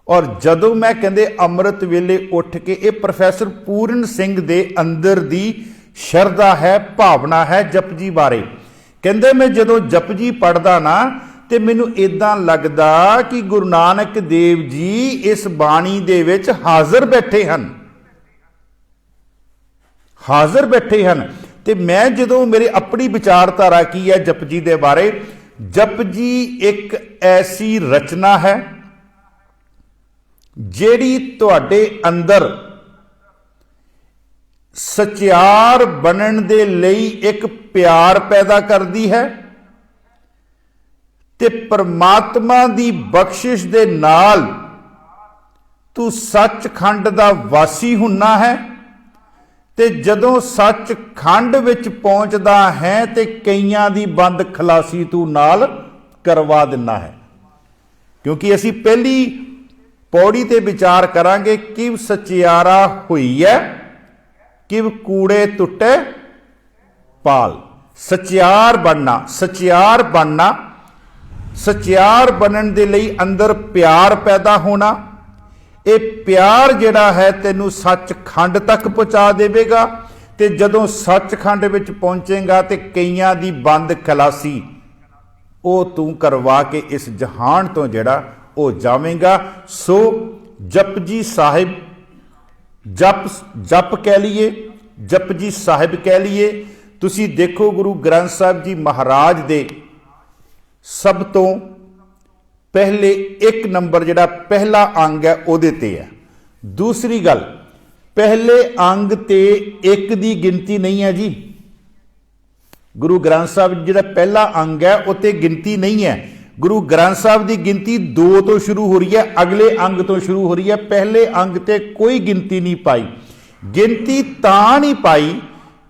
ਔਰ ਜਦੋਂ ਮੈਂ ਕਹਿੰਦੇ ਅੰਮ੍ਰਿਤ ਵੇਲੇ ਉੱਠ ਕੇ, ਇਹ ਪ੍ਰੋਫੈਸਰ ਪੂਰਨ ਸਿੰਘ ਦੇ ਅੰਦਰ ਦੀ ਸ਼ਰਧਾ ਹੈ, ਭਾਵਨਾ ਹੈ ਜਪਜੀ ਬਾਰੇ। ਕਹਿੰਦੇ ਮੈਂ ਜਦੋਂ ਜਪਜੀ ਪੜ੍ਹਦਾ ਨਾ ਤੇ ਮੈਨੂੰ ਇਦਾਂ ਲੱਗਦਾ ਕਿ ਗੁਰੂ ਨਾਨਕ ਦੇਵ ਜੀ ਇਸ ਬਾਣੀ ਦੇ ਵਿੱਚ ਹਾਜ਼ਰ ਬੈਠੇ ਹਨ, ਹਾਜ਼ਰ ਬੈਠੇ ਹਨ। ਤੇ ਮੈਂ ਜਦੋਂ ਮੇਰੇ ਆਪਣੀ ਵਿਚਾਰਧਾਰਾ ਕੀ ਹੈ ਜਪਜੀ ਦੇ ਬਾਰੇ, ਜਪਜੀ ਇੱਕ ਐਸੀ ਰਚਨਾ ਹੈ ਜਿਹੜੀ ਤੁਹਾਡੇ ਅੰਦਰ ਸਚਿਆਰ ਬਣਨ ਦੇ ਲਈ ਇੱਕ ਪਿਆਰ ਪੈਦਾ ਕਰਦੀ ਹੈ ਤੇ ਪਰਮਾਤਮਾ ਦੀ ਬਖਸ਼ਿਸ਼ ਦੇ ਨਾਲ ਤੂੰ ਸੱਚਖੰਡ ਦਾ ਵਾਸੀ ਹੁੰਨਾ ਹੈ। ਤੇ ਜਦੋਂ ਸੱਚਖੰਡ ਵਿੱਚ ਪਹੁੰਚਦਾ ਹੈ ਤੇ ਕਈਆਂ ਦੀ ਬੰਦ ਖਲਾਸੀ ਤੂੰ ਨਾਲ ਕਰਵਾ ਦਿੰਦਾ ਹੈ। ਕਿਉਂਕਿ ਅਸੀਂ ਪਹਿਲੀ ਪੌੜੀ ਤੇ ਵਿਚਾਰ ਕਰਾਂਗੇ ਕਿਵ ਸਚਿਆਰਾ ਹੋਈ ਹੈ, ਕਿਵ ਕੂੜੇ ਟੁੱਟੇ ਪਾਲ। ਸਚਿਆਰ ਬਣਨਾ, ਸਚਿਆਰ ਬਣਨਾ, ਸਚਿਆਰ ਬਣਨ ਦੇ ਲਈ ਅੰਦਰ ਪਿਆਰ ਪੈਦਾ ਹੋਣਾ। ਇਹ ਪਿਆਰ ਜਿਹੜਾ ਹੈ ਤੈਨੂੰ ਸੱਚਖੰਡ ਤੱਕ ਪਹੁੰਚਾ ਦੇਵੇਗਾ ਤੇ ਜਦੋਂ ਸੱਚਖੰਡ ਵਿੱਚ ਪਹੁੰਚੇਗਾ ਤੇ ਕਈਆਂ ਦੀ ਬੰਦ ਖਲਾਸੀ ਉਹ ਤੂੰ ਕਰਵਾ ਕੇ ਇਸ ਜਹਾਨ ਤੋਂ ਜਿਹੜਾ ਉਹ ਜਾਵੇਂਗਾ। ਸੋ ਜਪਜੀ ਸਾਹਿਬ, ਜਪ ਕਹਿ ਲਈਏ, ਜਪਜੀ ਸਾਹਿਬ ਕਹਿ ਲਈਏ। ਤੁਸੀਂ ਦੇਖੋ ਗੁਰੂ ਗ੍ਰੰਥ ਸਾਹਿਬ ਜੀ ਮਹਾਰਾਜ ਦੇ ਸਭ ਤੋਂ ਪਹਿਲੇ ਇੱਕ ਨੰਬਰ ਜਿਹੜਾ ਪਹਿਲਾ ਅੰਗ ਹੈ ਉਹਦੇ ਤੇ ਹੈ। ਦੂਸਰੀ ਗੱਲ, ਪਹਿਲੇ ਅੰਗ ਤੇ ਇੱਕ ਦੀ ਗਿਣਤੀ ਨਹੀਂ ਹੈ ਜੀ। ਗੁਰੂ ਗ੍ਰੰਥ ਸਾਹਿਬ ਜਿਹੜਾ ਪਹਿਲਾ ਅੰਗ ਹੈ ਉਹ ਤੇ ਗਿਣਤੀ ਨਹੀਂ ਹੈ। ਗੁਰੂ ਗ੍ਰੰਥ ਸਾਹਿਬ ਦੀ ਗਿਣਤੀ 2 ਤੋਂ ਸ਼ੁਰੂ ਹੋ ਰਹੀ ਹੈ, ਅਗਲੇ ਅੰਗ ਤੋਂ ਸ਼ੁਰੂ ਹੋ ਰਹੀ ਹੈ। ਪਹਿਲੇ ਅੰਗ ਤੇ ਕੋਈ ਗਿਣਤੀ ਨਹੀਂ ਪਾਈ। ਗਿਣਤੀ ਤਾਂ ਨਹੀਂ ਪਾਈ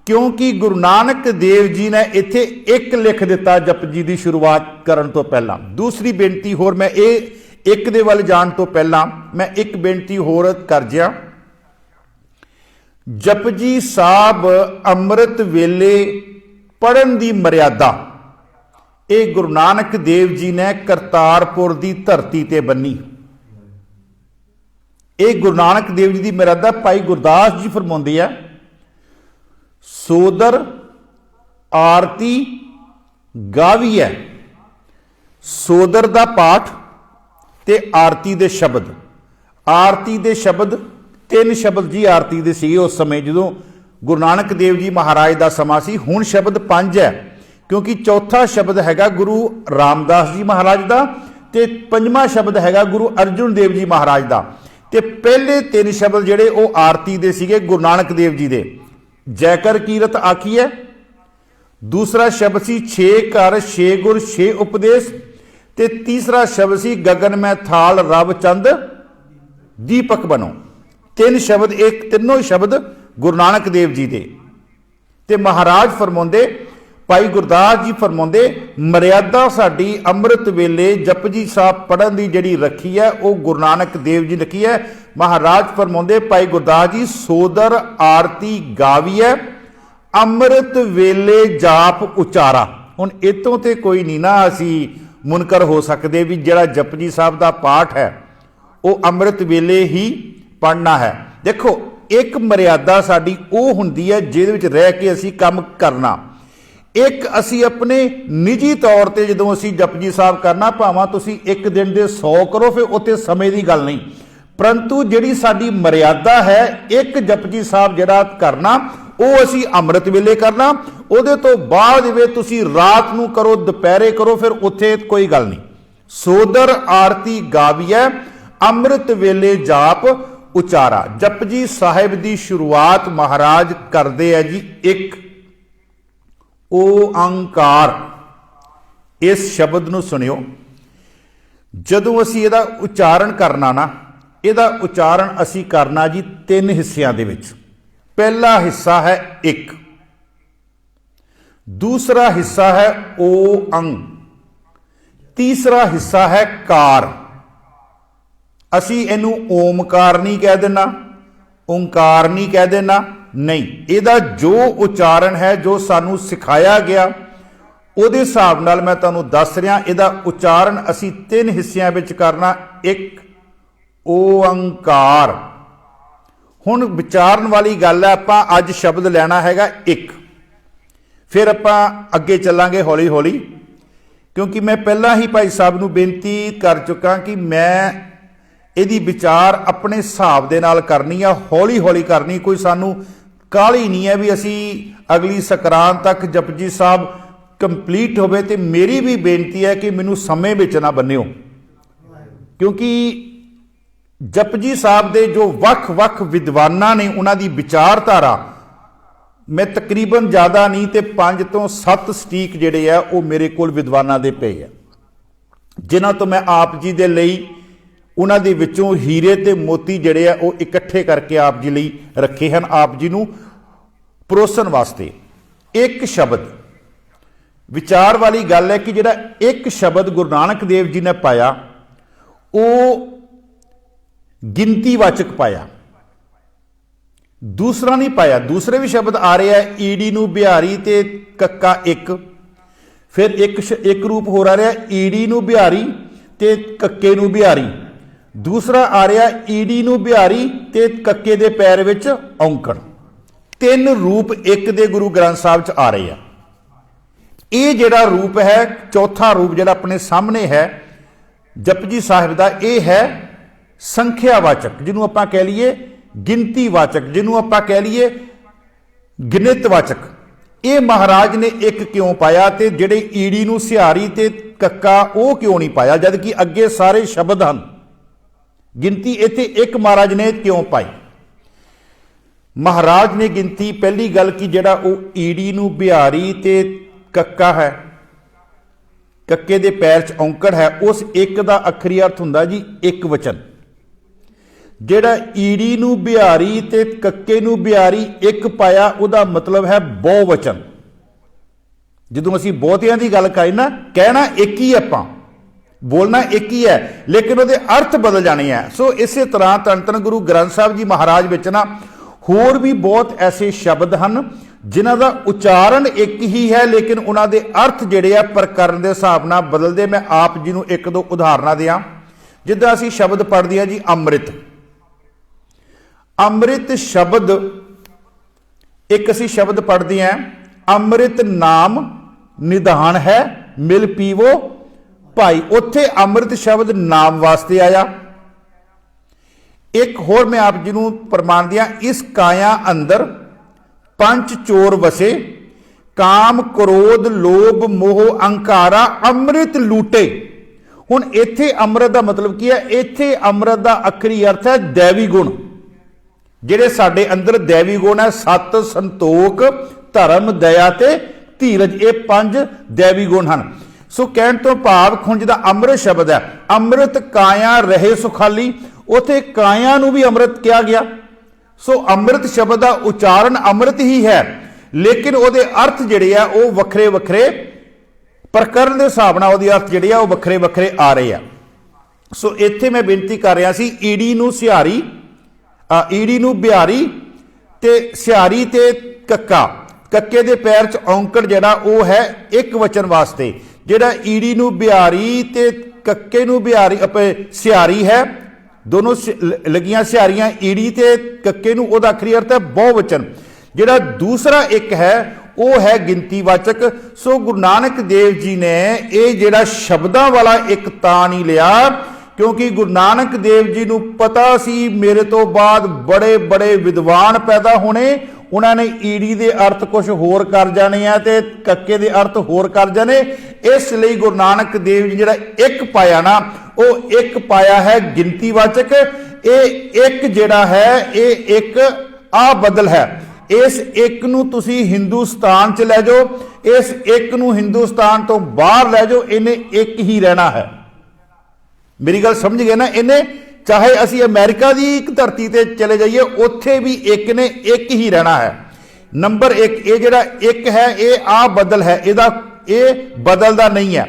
ਕਿਉਂਕਿ ਗੁਰੂ ਨਾਨਕ ਦੇਵ ਜੀ ਨੇ ਇੱਥੇ ਇੱਕ ਲਿਖ ਦਿੱਤਾ ਜਪਜੀ ਦੀ ਸ਼ੁਰੂਆਤ ਕਰਨ ਤੋਂ ਪਹਿਲਾਂ। ਦੂਸਰੀ ਬੇਨਤੀ ਹੋਰ, ਮੈਂ ਇਹ ਇੱਕ ਦੇ ਵੱਲ ਜਾਣ ਤੋਂ ਪਹਿਲਾਂ ਮੈਂ ਇੱਕ ਬੇਨਤੀ ਹੋਰ ਕਰ ਜਿਆ। ਜਪਜੀ ਸਾਹਿਬ ਅੰਮ੍ਰਿਤ ਵੇਲੇ ਪੜ੍ਹਨ ਦੀ ਮਰਿਆਦਾ ਇਹ ਗੁਰੂ ਨਾਨਕ ਦੇਵ ਜੀ ਨੇ ਕਰਤਾਰਪੁਰ ਦੀ ਧਰਤੀ ਤੇ ਬੰਨੀ। ਇਹ ਗੁਰੂ ਨਾਨਕ ਦੇਵ ਜੀ ਦੀ ਮਰਿਆਦਾ ਭਾਈ ਗੁਰਦਾਸ ਜੀ ਫਰਮਾਉਂਦੇ ਆ, ਸੋਦਰ ਆਰਤੀ ਗਾਵੀਐ। ਸੋਦਰ ਦਾ ਪਾਠ ਤੇ ਆਰਤੀ ਦੇ ਸ਼ਬਦ। ਆਰਤੀ ਦੇ ਸ਼ਬਦ 3 ਸ਼ਬਦ ਜੀ ਆਰਤੀ ਦੇ ਸੀ ਉਸ ਸਮੇਂ ਜਦੋਂ ਗੁਰੂ ਨਾਨਕ ਦੇਵ ਜੀ ਮਹਾਰਾਜ ਦਾ ਸਮਾਂ ਸੀ। ਹੁਣ ਸ਼ਬਦ 5 ਹੈ ਕਿਉਂਕਿ ਚੌਥਾ ਸ਼ਬਦ ਹੈਗਾ ਗੁਰੂ ਰਾਮਦਾਸ ਜੀ ਮਹਾਰਾਜ ਦਾ ਤੇ 5ਵਾਂ ਸ਼ਬਦ ਹੈਗਾ ਗੁਰੂ ਅਰਜੁਨ ਦੇਵ ਜੀ ਮਹਾਰਾਜ ਦਾ। ਤੇ ਪਹਿਲੇ 3 ਸ਼ਬਦ ਜਿਹੜੇ ਉਹ ਆਰਤੀ ਦੇ ਸੀਗੇ ਗੁਰੂ ਨਾਨਕ ਦੇਵ ਜੀ ਦੇ। ਜੈਕਰ ਕੀਰਤ ਆਖੀਐ। ਦੂਸਰਾ ਸ਼ਬਦ ਸੀ 6 ਘਰ 6 ਗੁਰ 6 ਉਪਦੇਸ਼ ਤੇ ਤੀਸਰਾ ਸ਼ਬਦ ਸੀ ਗगन ਮੈਂ ਥਾਲ ਰਬ ਚੰਦ ਦੀਪਕ ਬਣੋ। 3 ਸ਼ਬਦ, ਇੱਕ ਤਿੰਨੋਂ ਸ਼ਬਦ ਗੁਰੂ ਨਾਨਕ ਦੇਵ ਜੀ ਦੇ। ਤੇ ਮਹਾਰਾਜ ਫਰਮਾਉਂਦੇ, ਭਾਈ ਗੁਰਦਾਸ ਜੀ ਫਰਮਾਉਂਦੇ, ਮਰਿਆਦਾ ਸਾਡੀ ਅੰਮ੍ਰਿਤ ਵੇਲੇ ਜਪਜੀ ਸਾਹਿਬ ਪੜ੍ਹਨ ਦੀ ਜਿਹੜੀ ਰੱਖੀ ਹੈ ਉਹ ਗੁਰੂ ਨਾਨਕ ਦੇਵ ਜੀ ਰੱਖੀ ਹੈ। ਮਹਾਰਾਜ ਫਰਮਾਉਂਦੇ ਭਾਈ ਗੁਰਦਾਸ ਜੀ, ਸੋਦਰ ਆਰਤੀ ਗਾਵੀਐ ਅੰਮ੍ਰਿਤ ਵੇਲੇ ਜਾਪ ਉਚਾਰਾ। ਹੁਣ ਇਤੋਂ ਤੇ ਕੋਈ ਨਹੀਂ ਨਾ ਅਸੀਂ ਮੁਨਕਰ ਹੋ ਸਕਦੇ ਵੀ ਜਿਹੜਾ ਜਪਜੀ ਸਾਹਿਬ ਦਾ ਪਾਠ ਹੈ ਉਹ ਅੰਮ੍ਰਿਤ ਵੇਲੇ ਹੀ ਪੜ੍ਹਨਾ ਹੈ। ਦੇਖੋ, ਇੱਕ ਮਰਿਆਦਾ ਸਾਡੀ ਉਹ ਹੁੰਦੀ ਹੈ ਜਿਹਦੇ ਵਿੱਚ ਰਹਿ ਕੇ ਅਸੀਂ ਕੰਮ ਕਰਨਾ। ਇੱਕ ਅਸੀਂ ਆਪਣੇ ਨਿੱਜੀ ਤੌਰ ਤੇ ਜਦੋਂ ਅਸੀਂ ਜਪਜੀ ਸਾਹਿਬ ਕਰਨਾ, ਭਾਵੇਂ ਤੁਸੀਂ ਇੱਕ ਦਿਨ ਦੇ 100 ਕਰੋ, ਫਿਰ ਉੱਥੇ ਸਮੇਂ ਦੀ ਗੱਲ ਨਹੀਂ, ਪਰੰਤੂ ਜਿਹੜੀ ਸਾਡੀ ਮਰਿਆਦਾ ਹੈ ਇੱਕ ਜਪਜੀ ਸਾਹਿਬ ਜਿਹੜਾ ਕਰਨਾ ਉਹ ਅਸੀਂ ਅੰਮ੍ਰਿਤ ਵੇਲੇ ਕਰਨਾ। ਉਹਦੇ ਤੋਂ ਬਾਅਦ ਵੀ ਤੁਸੀਂ ਰਾਤ ਨੂੰ ਕਰੋ, ਦੁਪਹਿਰੇ ਕਰੋ, ਫਿਰ ਉੱਥੇ ਕੋਈ ਗੱਲ ਨਹੀਂ। ਸੋਦਰ ਆਰਤੀ ਗਾਵੀਐ ਅੰਮ੍ਰਿਤ ਵੇਲੇ ਜਾਪ ਉਚਾਰਾ। ਜਪਜੀ ਸਾਹਿਬ ਦੀ ਸ਼ੁਰੂਆਤ ਮਹਾਰਾਜ ਕਰਦੇ ਆ ਜੀ ਇੱਕ ਓੰਕਾਰ। ਇਸ ਸ਼ਬਦ ਨੂੰ ਸੁਣਿਓ। ਜਦੋਂ ਅਸੀਂ ਇਹਦਾ ਉਚਾਰਨ ਕਰਨਾ ਨਾ, ਇਹਦਾ ਉਚਾਰਨ ਅਸੀਂ ਕਰਨਾ ਜੀ 3 ਹਿੱਸਿਆਂ ਦੇ ਵਿੱਚ। ਪਹਿਲਾ ਹਿੱਸਾ ਹੈ ਇੱਕ, ਦੂਸਰਾ ਹਿੱਸਾ ਹੈ ਓੰ, ਤੀਸਰਾ ਹਿੱਸਾ ਹੈ ਕਾਰ। ਅਸੀਂ ਇਹਨੂੰ ਓਮਕਾਰ ਨਹੀਂ ਕਹਿ ਦੇਣਾ, ਓੰਕਾਰ ਨਹੀਂ ਕਹਿ ਦੇਣਾ, ਨਹੀਂ। ਇਹਦਾ ਜੋ ਉਚਾਰਨ ਹੈ, ਜੋ ਸਾਨੂੰ ਸਿਖਾਇਆ ਗਿਆ, ਉਹਦੇ ਹਿਸਾਬ ਨਾਲ ਮੈਂ ਤੁਹਾਨੂੰ ਦੱਸ ਰਿਹਾ। ਇਹਦਾ ਉਚਾਰਨ ਅਸੀਂ 3 ਹਿੱਸਿਆਂ ਵਿੱਚ ਕਰਨਾ। ਇੱਕ ਓੰਕਾਰ। ਹੁਣ ਵਿਚਾਰਨ ਵਾਲੀ ਗੱਲ ਹੈ, ਆਪਾਂ ਅੱਜ ਸ਼ਬਦ ਲੈਣਾ ਹੈਗਾ ਇੱਕ, ਫਿਰ ਆਪਾਂ ਅੱਗੇ ਚੱਲਾਂਗੇ ਹੌਲੀ ਹੌਲੀ। क्योंकि मैं पहला ही भाई साहब नूं बेनती कर चुका कि मैं ਇਹਦੀ विचार अपने हिसाब ਦੇ ਨਾਲ करनी आ, हौली हौली करनी, कोई सानू काहली नहीं है भी असी अगली सकरांत तक जपजी साहब कंप्लीट होवे। ते मेरी भी बेनती है कि मैनू समय विच ना बन्निओ, क्योंकि जपजी साहब दे जो वख-वख विद्वानां ने उन्हां दी विचारधारा मैं तकरीबन ज़्यादा नहीं तो 5 तो 7 सटीक जिहड़े आ वो मेरे कोल विद्वानां दे पे है, जिन्हां तो मैं आप जी दे लई उन्हां दे विचों हीरे ते मोती जिहड़े आ वो इकट्ठे करके आप जी लई रखे हैं, आप जी नूं परोसन वास्ते। एक शब्द विचार वाली गल है कि जिहड़ा एक शब्द गुरु नानक देव जी ने पाया वो गिनतीवाचक पाया, दूसरा नहीं पाया। दूसरे भी शब्द आ रहे हैं, ईडी नूं बिहारी ते कक्का एक, फिर एक रूप हो रहा ईडी नूं बिहारी ते कक्के नूं बिहारी, दूसरा आ रहा ईडी नूं बिहारी ते कक्के दे पैर विच औंकड़। 3 रूप एक दे गुरु ग्रंथ साहब च आ रहे हैं। ये जिहड़ा रूप है, चौथा रूप जिहड़ा अपने सामने है जपजी साहिब दा, ये है संख्यावाचक, जिन्हों आपां कह लीए गिनतीवाचक, जिन्हों आपां कह लीए गिणितवाचक। ये महाराज ने एक क्यों पाया ते जिहड़े ईड़ी नूं सिहारी ते कक्का वो क्यों नहीं पाया, जबकि अगे सारे शब्द हैं। गिनती इत्थे एक महाराज ने क्यों पाई? महाराज ने गिनती पहली गल कि जिहड़ा वो ईड़ी नूं बिहारी ते कक्का है, कक्के दे पैर च औंकड़ है, उस एक दा अखरी अर्थ हुंदा जी एक वचन। जिहड़ा ईड़ी नूं बिहारी ते कक्के नूं बिहारी एक पाया उहदा मतलब है बहुवचन। जदों असीं बहुतियां दी गल करी ना, कहना एक ही आपां, बोलना एक ही है, लेकिन उहदे अर्थ बदल जाने हैं। सो इसे तरह धन धन गुरु ग्रंथ साहब जी महाराज विच ना होर भी बहुत ऐसे शब्द हैं जिन्हां दा उच्चारण एक ही है, लेकिन उन्हां दे अर्थ जिहड़े आ प्रकरण दे हिसाब नाल बदलदे। मैं आप जी नूं एक दो उदाहरणां दियां। जिद्दां असीं शब्द पढ़दे हां जी अमृत, अमृत शब्द एक असी शब्द पढ़ते हैं, अमृत नाम निधान है मिल पीवो भाई। उत्थे अमृत शब्द नाम वास्ते आया। एक होर मैं आप जी नूं प्रमाण दिया, इस काया अंदर 5 चोर वसे, काम क्रोध लोभ मोह अंकारा अमृत लूटे। हुण इत्थे अमृत का मतलब की है? इत्थे अमृत का अखरी अर्थ है दैवी गुण। जिहड़े साडे अंदर दैवी गुण है, सत संतोख धर्म दया ते धीरज, ये 5 दैवी गुण हैं। सो कहण तो भाव खुंज दा अमृत शब्द है, अमृत काया रहे सुखाली, उथे काया नूं भी अमृत कहा गया। सो अमृत शब्द का उच्चारण अमृत ही है, लेकिन उहदे अर्थ जिहड़े आ वो वखरे वखरे प्रकरण के हिसाब नाल उहदे अर्थ जिहड़े आ वो वखरे वखरे आ रहे हैं। सो इत्थे मैं बेनती कर रहा सी, ईड़ी नूं सिहारी, ईड़ी नूं बिहारी ते सिहारी ते कक्का, कक्के दे पैर च औंकड़ जिहड़ा वो है एक वचन वास्ते। जिहड़ा ईड़ी नूं बिहारी ते कक्के नूं बिहारी सिहारी है, दोनों लगियां सिहारियां ईड़ी ते कक्के नूं, उहदा आखरी अर्थ है बहुवचन। जिहड़ा दूसरा एक है वो है गिनतीवाचक। सो गुरु नानक देव जी ने ये जिहड़ा शब्दां वाला एक तां नहीं लिया, क्योंकि गुरु नानक देव जी नूं पता सी मेरे तो बाद बड़े बड़े विद्वान पैदा होने, उन्होंने ईड़ी के अर्थ कुछ होर कर जाने हैं ते कक्के के अर्थ होर कर जाने। इसलिए गुरु नानक देव जी जिहड़ा एक पाया ना, वो एक पाया है गिनतीवाचक। ये एक जिहड़ा है ये एक आ बदल है। इस एक नूं तुसीं हिंदुस्तान च लै जाओ, इस एक नूं हिंदुस्तान तो बाहर लै जाओ, इन्हें एक ही रहना है। मेरी गल समझ गए ना? इन्हें चाहे असी अमेरिका की एक धरती ते चले जाइए, उत्थे भी एक ने एक ही रहना है। नंबर एक, ये जिहड़ा एक है ये आ बदल है, इहदा ये बदलदा नहीं है।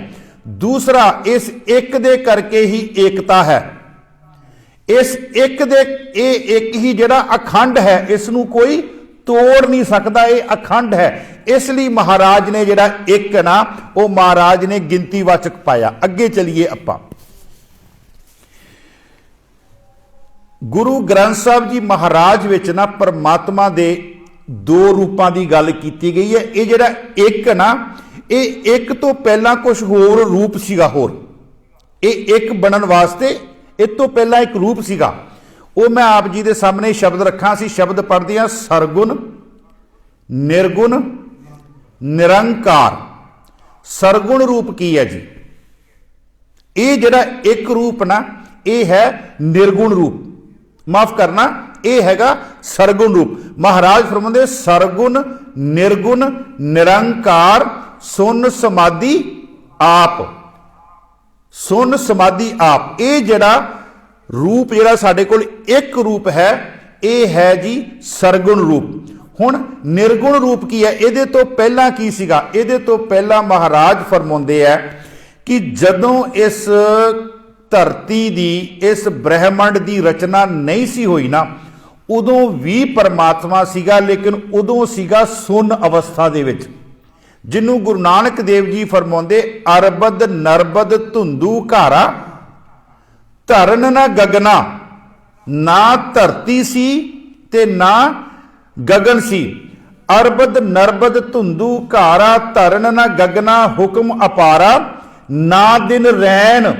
दूसरा, इस एक दे करके ही एकता है। इस एक दे ये एक ही जिहड़ा अखंड है, इसनूं कोई तोड़ नहीं सकता, ये अखंड है। इसलिए महाराज ने जिहड़ा एक ना वो महाराज ने गिनतीवाचक पाया। अगे चलिए आपां गुरु ग्रंथ साहब जी महाराज विच ना परमात्मा दे दो रूपां की गल की गई है। ये जिहड़ा एक ना, ये एक तो पहला कुछ होर रूप सीगा, होर ये एक बनन वास्ते इस तो पहला एक रूप सीगा। वो मैं आप जी के सामने शब्द रखा सी, शब्द पढ़ते हैं सरगुण, निर्गुण, निरंकार। सरगुण रूप की है जी, ये जिहड़ा एक रूप ना, ये है निर्गुण रूप, माफ करना, ये हैगा सरगुण रूप। महाराज फरमांदे सरगुण, निर्गुण, निरंकार, सुन समाधि आप, सुन समाधि आप। ये जिहड़ा रूप जिहड़ा साडे कोल एक रूप है, ये है जी सरगुण रूप। हुण निर्गुण रूप की है, इहदे तो पहला की सीगा? इहदे तो पहला महाराज फरमाउंदे है कि जदों इस धरती दी, इस ब्रह्मंड की रचना नहीं सी हुई ना, उदों भी परमात्मा सीगा, लेकिन उदों सीगा सुन अवस्था दे विच, जिन्हों गुरु नानक देव जी फरमाउंदे अरबद नरबद धुंधू घारा धरन ना गगना। ना धरती सी ते ना गगन सी। अरबद नरबद धुंधू घारा धरन ना गगना हुक्म अपारा। ना दिन रैन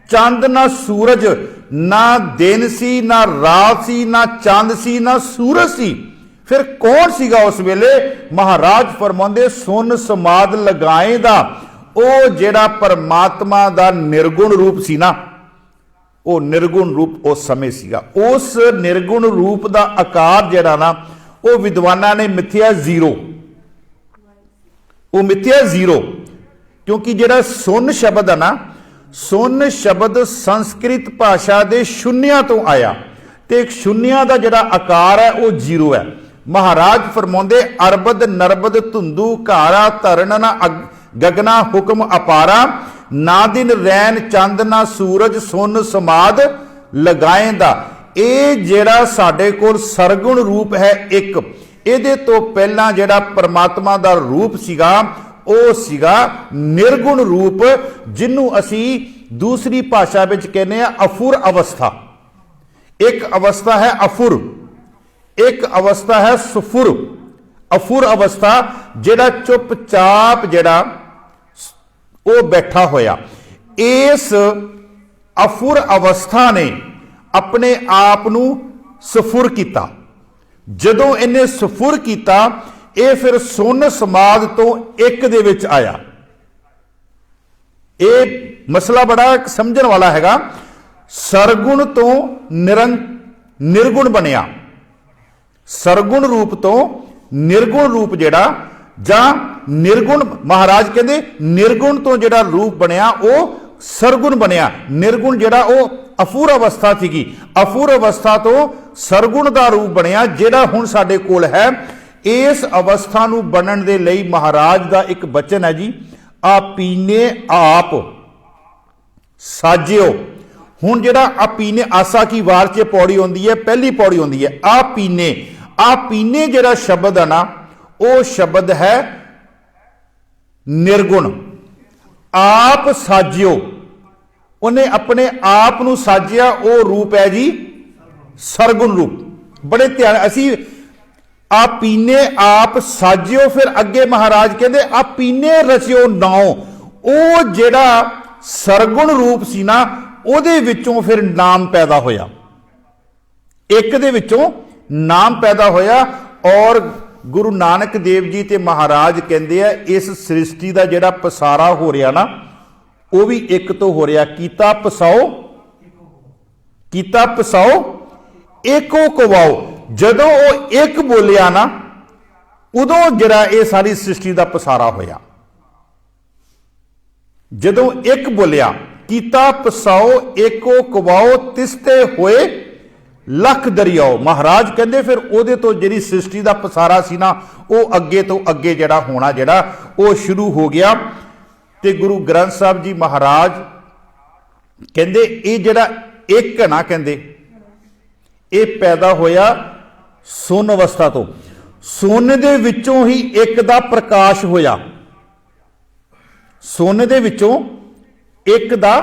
चंद ना सूरज, ना दिन सी ना रात सी, ना चंद सी ना सूरज सी। फिर कौन सीगा उस वेले? महाराज फरमांदे सुन समाद लगाए दा ओ जेड़ा परमात्मा दा निर्गुण रूप सी ना, वो निर्गुण रूप उस समय सीगा। उस निर्गुण रूप दा आकार जेड़ा ना, वो विद्वाना ने मिथ्या जीरो, वो मिथ्या जीरो, क्योंकि जेड़ा सुन शब्द है ना, सुन शब्द संस्कृत भाषा के शून्य तो आया, तो एक शून्य का जिहड़ा आकार है वो जीरो है। महाराज फरमाउंदे अरबद नरबद धुंधू घारा धरन ना गगना हुक्म अपारा। ना दिन रैन चंद ना सूरज सुन समाद लगाएंदा। ये जिहड़ा साडे कोल सरगुण रूप है एक, इहदे तो पहला जिहड़ा परमात्मा दा रूप सीगा ਉਹ ਸੀਗਾ निर्गुण रूप, जिन्हों असी दूसरी भाषा में कहने अफुर अवस्था। एक अवस्था है अफुर, एक अवस्था है सुफुर। अफुर अवस्था जेड़ा चुपचाप जेड़ा वो बैठा होया। इस अफुर अवस्था ने अपने आप नू सफुर किया। जदों इन्हें सफुर किया, ये फिर सुन समाद तो एक दे विच आया। ये मसला बड़ा समझण वाला हैगा। सरगुण तो निर्गुण बनया, सरगुण रूप तो निर्गुण रूप जेड़ा, जां निर्गुण, महाराज कहंदे निर्गुण तो जेड़ा रूप बनया वो सरगुण बनया। निर्गुण जेड़ा वो अफूर अवस्था थी, अफूर अवस्था तो सरगुण का रूप बनया जेड़ा हुण साडे कोल है। इस अवस्था नूं बनन दे लई महाराज का एक बचन है जी, आपीने आप साजियो। हुण जिहड़ा आपीने आसा की वार च पौड़ी आउंदी है, पहली पौड़ी आउंदी है आपीने। आपीने जिहड़ा शब्द है ना, वो शब्द है निर्गुण। आप साजियो, उन्हें अपने आप नूं साजिया, वो रूप है जी सरगुण रूप। बड़े ध्यान असी आपीने आप साजियो, फिर अगे महाराज कहते आपीने रचियो नाओ। वो जेड़ा सरगुण रूप सी ना, उहदे विचों फिर नाम पैदा होया, एक दे विचों नाम पैदा होया। और गुरु नानक देव जी ते महाराज कहते हैं इस सृष्टि का जिहड़ा पसारा हो रहा ना, वो भी एक तो हो रहा। कीता पसाओ, कीता पसाओ एको कवाओ। जदों वो एक बोलिया ना, उदों जिहड़ा ये सारी सृष्टि का पसारा होया। जदों एक बोलिया कीता पसाओ एको कवाओ तिसते होए लख दरियाओ। महाराज कहते फिर उहदे तो जिहड़ी सृष्टि का पसारा सी ना, वो अगे तो अगे जिहड़ा होना जिहड़ा वो शुरू हो गया। ते गुरु ग्रंथ साहब जी महाराज कहते ये जिहड़ा एक है ना, कहते ये पैदा होया सुन अवस्था तो। सुन दे विचों ही एक दा प्रकाश होया, सुन दे विचों एक दा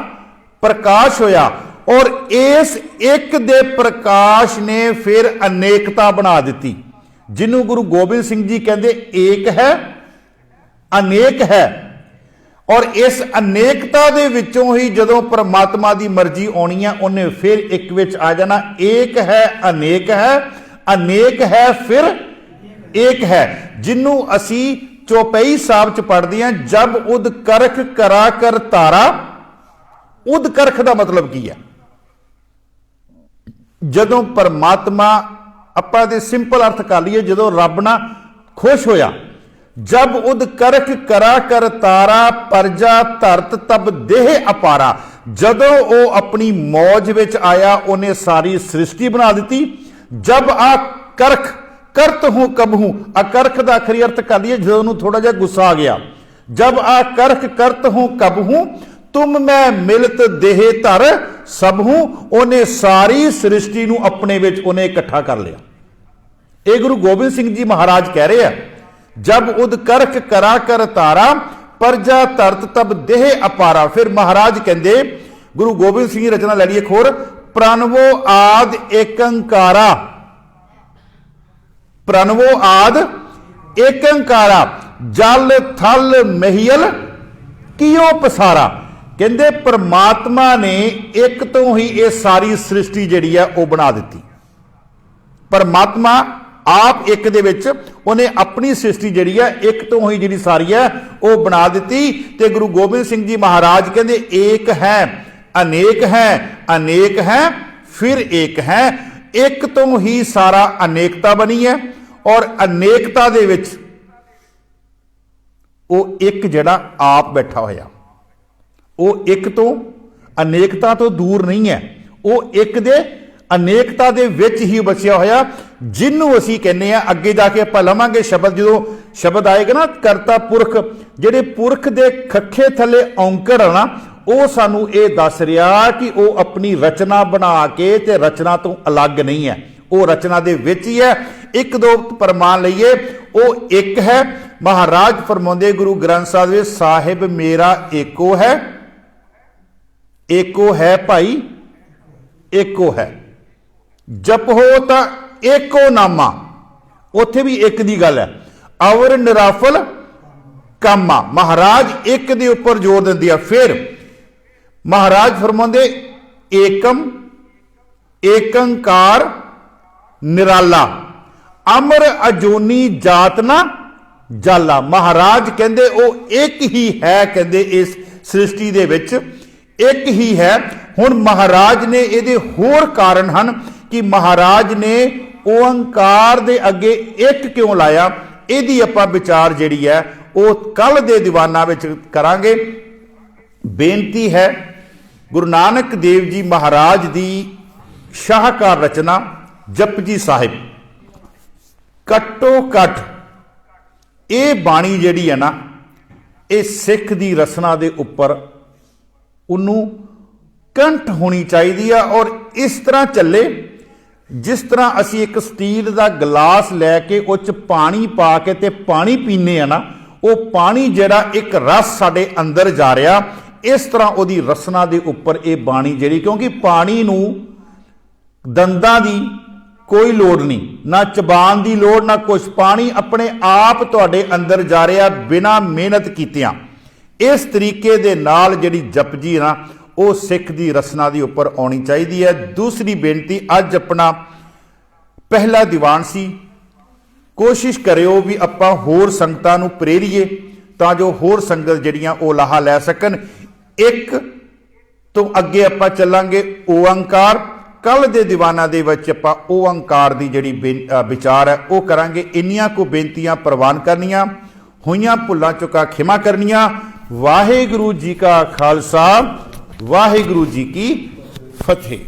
प्रकाश होया। और इस एक दे प्रकाश ने फिर अनेकता बना दी। जिन्हों गुरु गोबिंद सिंह जी कहते एक है अनेक है, और इस अनेकता दे विचों ही जदों परमात्मा की मर्जी आनी है उन्हें फिर एक विच आ जाना। एक है अनेक है फिर एक है, जिन्हों असी चौपाई साहब च पढ़ते हैं, जब उद करख करा कर तारा। उद करख का मतलब की है? जदों परमात्मा आपां दे सिंपल अर्थ कर लीए, जदों रब ना खुश होया, जब उद करख करा कर तारा परजा धरत तब देह अपारा। जदों वो अपनी मौज विच आया उन्हें सारी सृष्टि बना दी। जब आ करख करत हूं कब हूं, अकरख का आखिरी अर्थ कर लिया जो थोड़ा जा गुस्सा आ गया। जब आ करख करत हूं कब हूं, तुम मैं मिलत देह धर सब हूं। उन्हें सारी सृष्टि नूं अपने विच उन्हें इकट्ठा कर लिया। ये गुरु गोबिंद सिंह जी महाराज कह रहे हैं, जब उद करख करा कर तारा परजा धरत तब देह अपारा। फिर महाराज कहते, गुरु गोबिंद सिंह की रचना लड़िए खोर, प्रणवो आद एकंकारा। प्रणवो आद एकंकारा जल थल महियल कियो पसारा। कहते परमात्मा ने एक तो ही ये सारी सृष्टि जिहड़ी है वो बना दी। परमात्मा आप एक दे विच उन्हें अपनी सृष्टि जिहड़ी है एक तो ही जिहड़ी सारी है वो बना दी। ते गुरु गोबिंद सिंह जी महाराज कहते एक है अनेक है फिर एक है। एक तो ही सारा अनेकता बनी है, और अनेकता दे विच वो एक जिहड़ा आप बैठा होया, वो एक तो अनेकता तो दूर नहीं है, वो एक दे अनेकता दे विच ही बचिया होया, जिन्हों असीं कहने हैं। अगे जाके आपां लवांगे शब्द, जो शब्द आएगा ना करता पुरख, जिहड़े पुरख दे खखे थले औंकड़ है ना, वो सानू ये दस रहा कि वो अपनी रचना बना के ते रचना तो अलग नहीं है, वो रचना दे विच ही है। एक दो प्रमाण लईए, वो एक है। महाराज फरमाउंदे गुरु ग्रंथ साहिब, साहिब मेरा एको है भाई एको है। जपो तो एको नामा, उत्थे भी एक दी गल है। अवर निराफल कामा, महाराज एक दे उपर जोर दिंदी है। फिर महाराज फरमाउंदे एकम एकंकार निराला अमर अजोनी जात ना जाला। महाराज कहते वो एक ही है, कहते इस सृष्टि दे विच एक ही है। हुण महाराज ने ये होर कारण हन कि महाराज ने ओंकार दे अगे एक क्यों लाया। इहदी आपां विचार जिहड़ी है वो कल दे दीवाना विच करांगे। बेनती है, गुरु नानक देव जी महाराज दी शाहकार रचना जपजी साहिब, घट्टो घट ये बाणी जिहड़ी है ना, ये सिख दी रसना दे उपर उन्नू कंठ होनी चाहिए। और इस तरह चले जिस तरह असी एक स्टील का गिलास लैके उस पानी पा के ते पानी पीने ना, वो पानी जिहड़ा एक रस साडे अंदर जा रहा, इस तरह उहदी रसना दे उपर ये बाणी जिहड़ी, क्योंकि पानी नू दंदां दी कोई लोड़ नहीं, ना चबान की लोड़ ना कुछ, पानी अपने आप तुहाडे अंदर जा रहा बिना मेहनत कीतियां। इस तरीके दे नाल जिहड़ी जपजी ना वो सिख दी रसना दी उपर आनी चाहिए है। दूसरी बेनती, अज अपना पहला दीवान सी, कोशिश करियो भी आपां होर संगतां नूं प्रेरीए तां जो होर संगत जिहड़ियां वो लाहा लै सकन। एक तो अगे आपां चलांगे ओंकार, कल दे दीवाना दे विच आपां ओंकार दी जिहड़ी विचार है वो करांगे। इन्नियां को बेनतियां प्रवान करनियां, होइयां भुल्लां चुका खिमा करनियां। वाहिगुरू जी का खालसा, वाहिगुरू जी की फतेह।